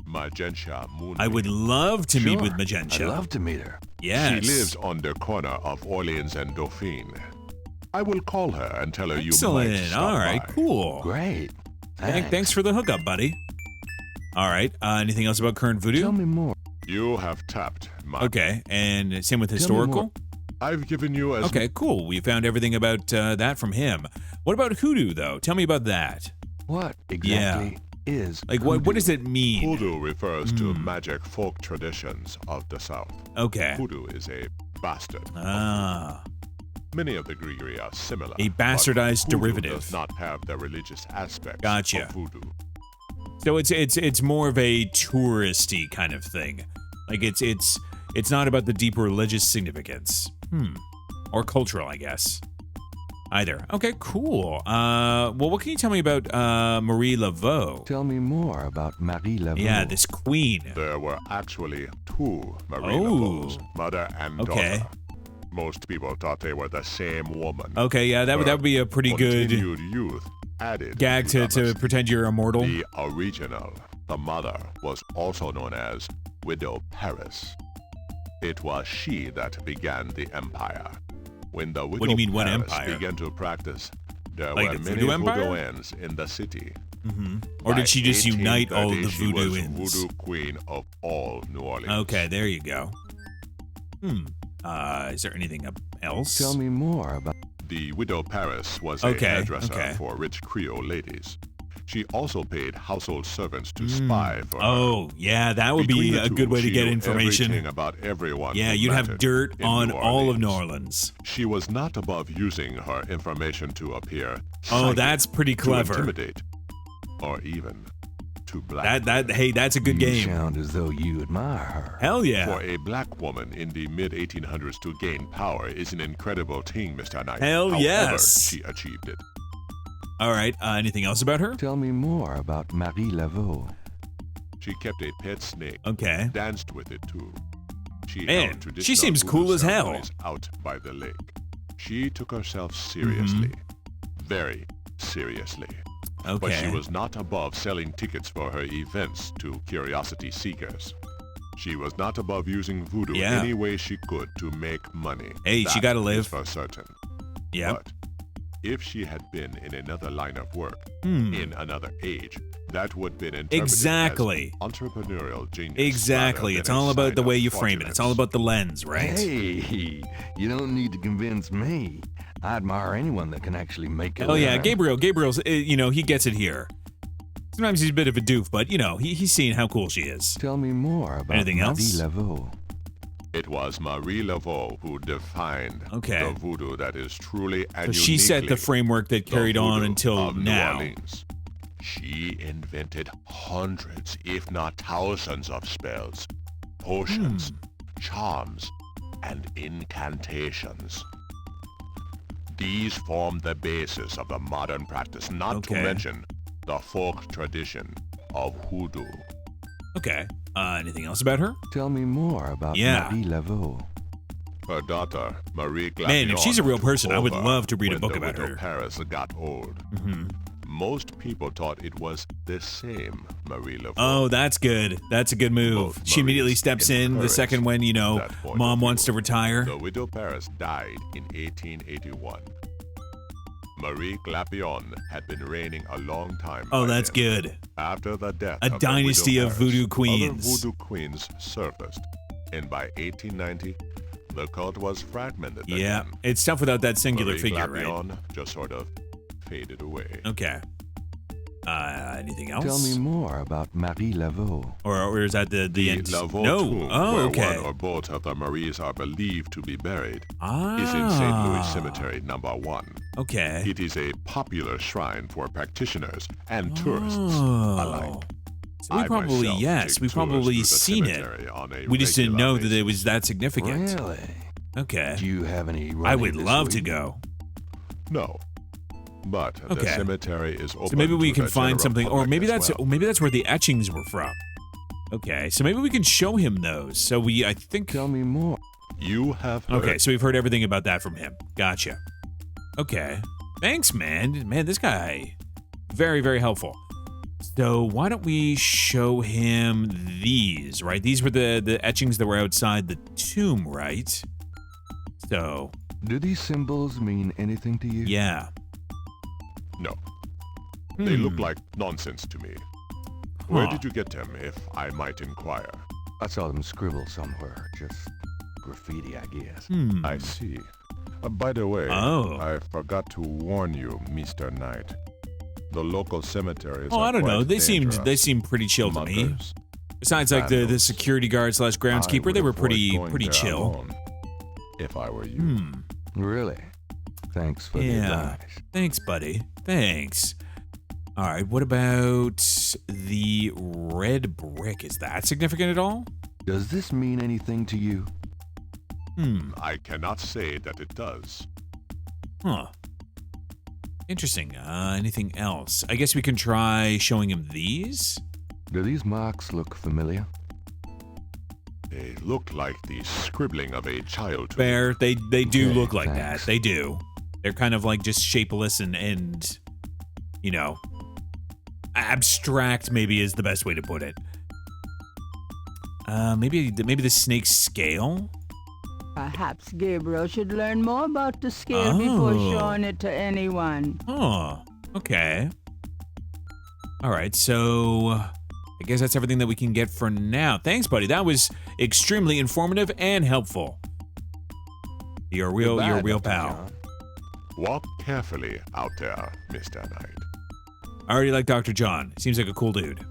Speaker 9: Magenta Moon.
Speaker 1: I would love to meet with Magenta.
Speaker 2: I'd love to meet her.
Speaker 1: Yes.
Speaker 9: She lives on the corner of Orleans and Dauphine. I will call her and tell her you might
Speaker 1: Excellent.
Speaker 9: stop
Speaker 1: All right,
Speaker 9: by.
Speaker 1: cool.
Speaker 2: Great.
Speaker 1: Thanks for the hookup, buddy. All right. Anything else about current voodoo?
Speaker 2: Tell me more.
Speaker 9: You have tapped my...
Speaker 1: Okay, and same with
Speaker 2: me
Speaker 1: historical?
Speaker 9: I've given you as...
Speaker 1: Okay, cool. We found everything about that from him. What about hoodoo, though? Tell me about that.
Speaker 2: What exactly is
Speaker 1: Like, what does it mean?
Speaker 9: Hoodoo refers to magic folk traditions of the South.
Speaker 1: Okay.
Speaker 9: Hoodoo is a bastard.
Speaker 1: Ah.
Speaker 9: Many of the Grigri are similar.
Speaker 1: A bastardized
Speaker 9: but hoodoo
Speaker 1: derivative.
Speaker 9: does not have the religious aspects
Speaker 1: Gotcha.
Speaker 9: of voodoo.
Speaker 1: So it's more of a touristy kind of thing. Like it's not about the deep religious significance. Or cultural, I guess. Either. Okay, cool. Well, what can you tell me about Marie Laveau?
Speaker 3: Tell me more about Marie Laveau.
Speaker 1: Yeah, this queen.
Speaker 9: There were actually two Marie
Speaker 1: Oh.
Speaker 9: Laveaux, mother and
Speaker 1: Okay.
Speaker 9: daughter. Most people thought they were the same woman.
Speaker 1: Okay, yeah, that would be a pretty good
Speaker 9: Continued youth added
Speaker 1: gag to
Speaker 9: the
Speaker 1: pretend you're immortal.
Speaker 9: The original, the mother, was also known as Widow Paris. It was she that began the empire. When the Widow
Speaker 1: do you mean, what
Speaker 9: Paris
Speaker 1: empire?
Speaker 9: began to practice, there
Speaker 1: Like
Speaker 9: were
Speaker 1: the
Speaker 9: many
Speaker 1: Voodoo Empire?
Speaker 9: Voodooans in the city.
Speaker 1: Or
Speaker 9: By
Speaker 1: did she just unite all of the
Speaker 9: 1830, she was
Speaker 1: Voodooans?
Speaker 9: Voodoo queen of all New Orleans.
Speaker 1: Okay, there you go. Is there anything else?
Speaker 3: Tell me more about.
Speaker 9: The Widow Paris was a
Speaker 1: Okay,
Speaker 9: hairdresser
Speaker 1: okay.
Speaker 9: for rich Creole ladies. She also paid household servants to spy for her.
Speaker 1: Oh, yeah, that would
Speaker 9: Between
Speaker 1: be
Speaker 9: the
Speaker 1: a
Speaker 9: two,
Speaker 1: good way to
Speaker 9: she
Speaker 1: get
Speaker 9: knew
Speaker 1: information.
Speaker 9: everything about everyone.
Speaker 1: Yeah,
Speaker 9: who
Speaker 1: you'd have
Speaker 9: mattered
Speaker 1: dirt
Speaker 9: in
Speaker 1: on
Speaker 9: New
Speaker 1: all of New
Speaker 9: Orleans.
Speaker 1: Orleans.
Speaker 9: She was not above using her information to appear
Speaker 1: Oh,
Speaker 9: psychic,
Speaker 1: that's pretty clever.
Speaker 9: to intimidate, or even to blackmail.
Speaker 1: Hey, that's a good
Speaker 3: You
Speaker 1: game.
Speaker 3: sound as though you admire her.
Speaker 1: Hell yeah.
Speaker 9: For a black woman in the mid-1800s to gain power is an incredible thing, Mr. Knight.
Speaker 1: Hell
Speaker 9: However,
Speaker 1: yes.
Speaker 9: she achieved it.
Speaker 1: All right, anything else about her?
Speaker 3: Tell me more about Marie Laveau.
Speaker 9: She kept a pet snake.
Speaker 1: Okay.
Speaker 9: Danced with it too. She
Speaker 1: Man,
Speaker 9: held
Speaker 1: she
Speaker 9: traditional
Speaker 1: seems
Speaker 9: voodoo
Speaker 1: cool as hell.
Speaker 9: ceremonies out by the lake. She took herself seriously. Very seriously. But she
Speaker 1: Okay.
Speaker 9: was not above selling tickets for her events to curiosity seekers. She was not above using voodoo
Speaker 1: Yeah.
Speaker 9: any way she could to make money.
Speaker 1: Hey, she
Speaker 9: That
Speaker 1: gotta
Speaker 9: is
Speaker 1: live.
Speaker 9: for certain.
Speaker 1: Yep.
Speaker 9: But if she had been in another line of work,
Speaker 1: Hmm.
Speaker 9: in another age, that would have been interpreted
Speaker 1: Exactly.
Speaker 9: as entrepreneurial genius.
Speaker 1: Exactly.
Speaker 9: rather
Speaker 1: It's
Speaker 9: than a
Speaker 1: all about the
Speaker 9: sign
Speaker 1: way
Speaker 9: of
Speaker 1: you frame it. It's all
Speaker 9: fraudulence.
Speaker 1: about the lens, right?
Speaker 3: Hey, you don't need to convince me. I admire anyone that can actually make it.
Speaker 1: Oh yeah, Gabriel's, he gets it here. Sometimes he's a bit of a doof, but, he's seeing how cool she is.
Speaker 3: Tell me more about
Speaker 1: Anything
Speaker 3: Marie
Speaker 1: else?
Speaker 3: Laveau.
Speaker 9: It was Marie Laveau who defined
Speaker 1: Okay.
Speaker 9: the voodoo that is truly and
Speaker 1: So she set the
Speaker 9: uniquely
Speaker 1: framework that
Speaker 9: the
Speaker 1: carried on
Speaker 9: voodoo
Speaker 1: until
Speaker 9: of New
Speaker 1: now.
Speaker 9: Orleans. She invented hundreds, if not thousands, of spells, potions, charms, and incantations. These form the basis of the modern practice, not to
Speaker 1: Okay.
Speaker 9: mention the folk tradition of hoodoo.
Speaker 1: Okay. Anything else about her?
Speaker 3: Tell me more about
Speaker 1: Yeah.
Speaker 3: Marie Laveau.
Speaker 9: Her daughter, Marie
Speaker 1: Man, if she's a real
Speaker 9: Glapion,
Speaker 1: person, I would
Speaker 9: took
Speaker 1: love to read a
Speaker 9: when
Speaker 1: book
Speaker 9: the
Speaker 1: about
Speaker 9: widow
Speaker 1: her.
Speaker 9: Paris got old. Most people thought it was the same Marie Laveau.
Speaker 1: Oh, that's good. That's a good move.
Speaker 9: Both
Speaker 1: She immediately
Speaker 9: Maries
Speaker 1: steps in the
Speaker 9: encouraged
Speaker 1: second when,
Speaker 9: that point
Speaker 1: mom
Speaker 9: of
Speaker 1: wants to
Speaker 9: view.
Speaker 1: retire.
Speaker 9: The widow Paris died in 1881. Marie Glapion had been reigning a long time.
Speaker 1: Oh,
Speaker 9: by
Speaker 1: that's
Speaker 9: then.
Speaker 1: good.
Speaker 9: After the death
Speaker 1: A
Speaker 9: of the
Speaker 1: dynasty
Speaker 9: widow
Speaker 1: of
Speaker 9: Paris,
Speaker 1: voodoo queens.
Speaker 9: Other voodoo queens surfaced, and by 1890, the cult was fragmented
Speaker 1: Yeah.
Speaker 9: again.
Speaker 1: It's tough without that singular
Speaker 9: Marie
Speaker 1: figure, right?
Speaker 9: Glapion just sort of faded away.
Speaker 1: Okay. Anything else?
Speaker 3: Tell me more about Marie Laveau.
Speaker 1: Or is that the
Speaker 9: The
Speaker 1: end?
Speaker 9: Laveau
Speaker 1: No.
Speaker 9: tomb,
Speaker 1: Oh,
Speaker 9: where
Speaker 1: okay.
Speaker 9: one or both of the Maries are believed to be buried,
Speaker 1: Ah.
Speaker 9: is in St. Louis Cemetery Number 1.
Speaker 1: Okay.
Speaker 9: It is a popular shrine for practitioners and tourists
Speaker 1: Oh.
Speaker 9: alike.
Speaker 1: So we
Speaker 9: I
Speaker 1: probably,
Speaker 9: myself
Speaker 1: yes,
Speaker 9: take
Speaker 1: we've
Speaker 9: tours
Speaker 1: probably
Speaker 9: through the
Speaker 1: seen it.
Speaker 9: cemetery on a
Speaker 1: We just didn't
Speaker 9: regular
Speaker 1: know that it
Speaker 9: basis.
Speaker 1: was that significant.
Speaker 3: Really?
Speaker 1: Okay.
Speaker 3: Do you have any?
Speaker 1: I
Speaker 3: running
Speaker 1: would
Speaker 3: this
Speaker 1: love to
Speaker 3: week?
Speaker 1: go.
Speaker 9: No. But the
Speaker 1: Okay.
Speaker 9: cemetery is open
Speaker 1: So maybe we
Speaker 9: to
Speaker 1: can
Speaker 9: the
Speaker 1: find
Speaker 9: general
Speaker 1: something, or
Speaker 9: public
Speaker 1: maybe
Speaker 9: as
Speaker 1: that's
Speaker 9: well.
Speaker 1: maybe that's where the etchings were from. Okay, so maybe we can show him those. So I think...
Speaker 2: Tell me more.
Speaker 9: You have heard.
Speaker 1: Okay, so we've heard everything about that from him. Gotcha. Okay. Thanks, man. Man, this guy, very, very helpful. So why don't we show him these, right? These were the etchings that were outside the tomb, right? So...
Speaker 2: Do these symbols mean anything to you?
Speaker 1: Yeah.
Speaker 9: No. They look like nonsense to me. Where did you get them, if I might inquire?
Speaker 2: I saw them scribbled somewhere. Just graffiti, I guess.
Speaker 9: I see. By the way, I forgot to warn you, Mr. Knight. The local cemeteries
Speaker 1: I don't know. They
Speaker 9: dangerous.
Speaker 1: seem pretty chill to me.
Speaker 9: Muggers,
Speaker 1: Besides, like the security guard / groundskeeper, they were pretty chill.
Speaker 9: Alone, if I were you.
Speaker 2: Really? Thanks for the advice.
Speaker 1: Thanks, buddy. Thanks. All right, what about the red brick? Is that significant at all?
Speaker 2: Does this mean anything to you?
Speaker 9: I cannot say that it does.
Speaker 1: Huh. Interesting. Anything else? I guess we can try showing him these?
Speaker 2: Do these marks look familiar?
Speaker 9: They look like the scribbling of a child.
Speaker 1: Fair. They do look like
Speaker 2: thanks.
Speaker 1: that. They do. They're kind of like just shapeless and you know, abstract maybe is the best way to put it. Maybe the snake's scale?
Speaker 5: Perhaps Gabriel should learn more about the scale before showing it to anyone.
Speaker 1: Oh, okay. All right, so I guess that's everything that we can get for now. Thanks, buddy. That was extremely informative and helpful. You're a real pal.
Speaker 2: John.
Speaker 9: Walk carefully out there, Mr. Knight.
Speaker 1: I already like Dr. John. Seems like a cool dude.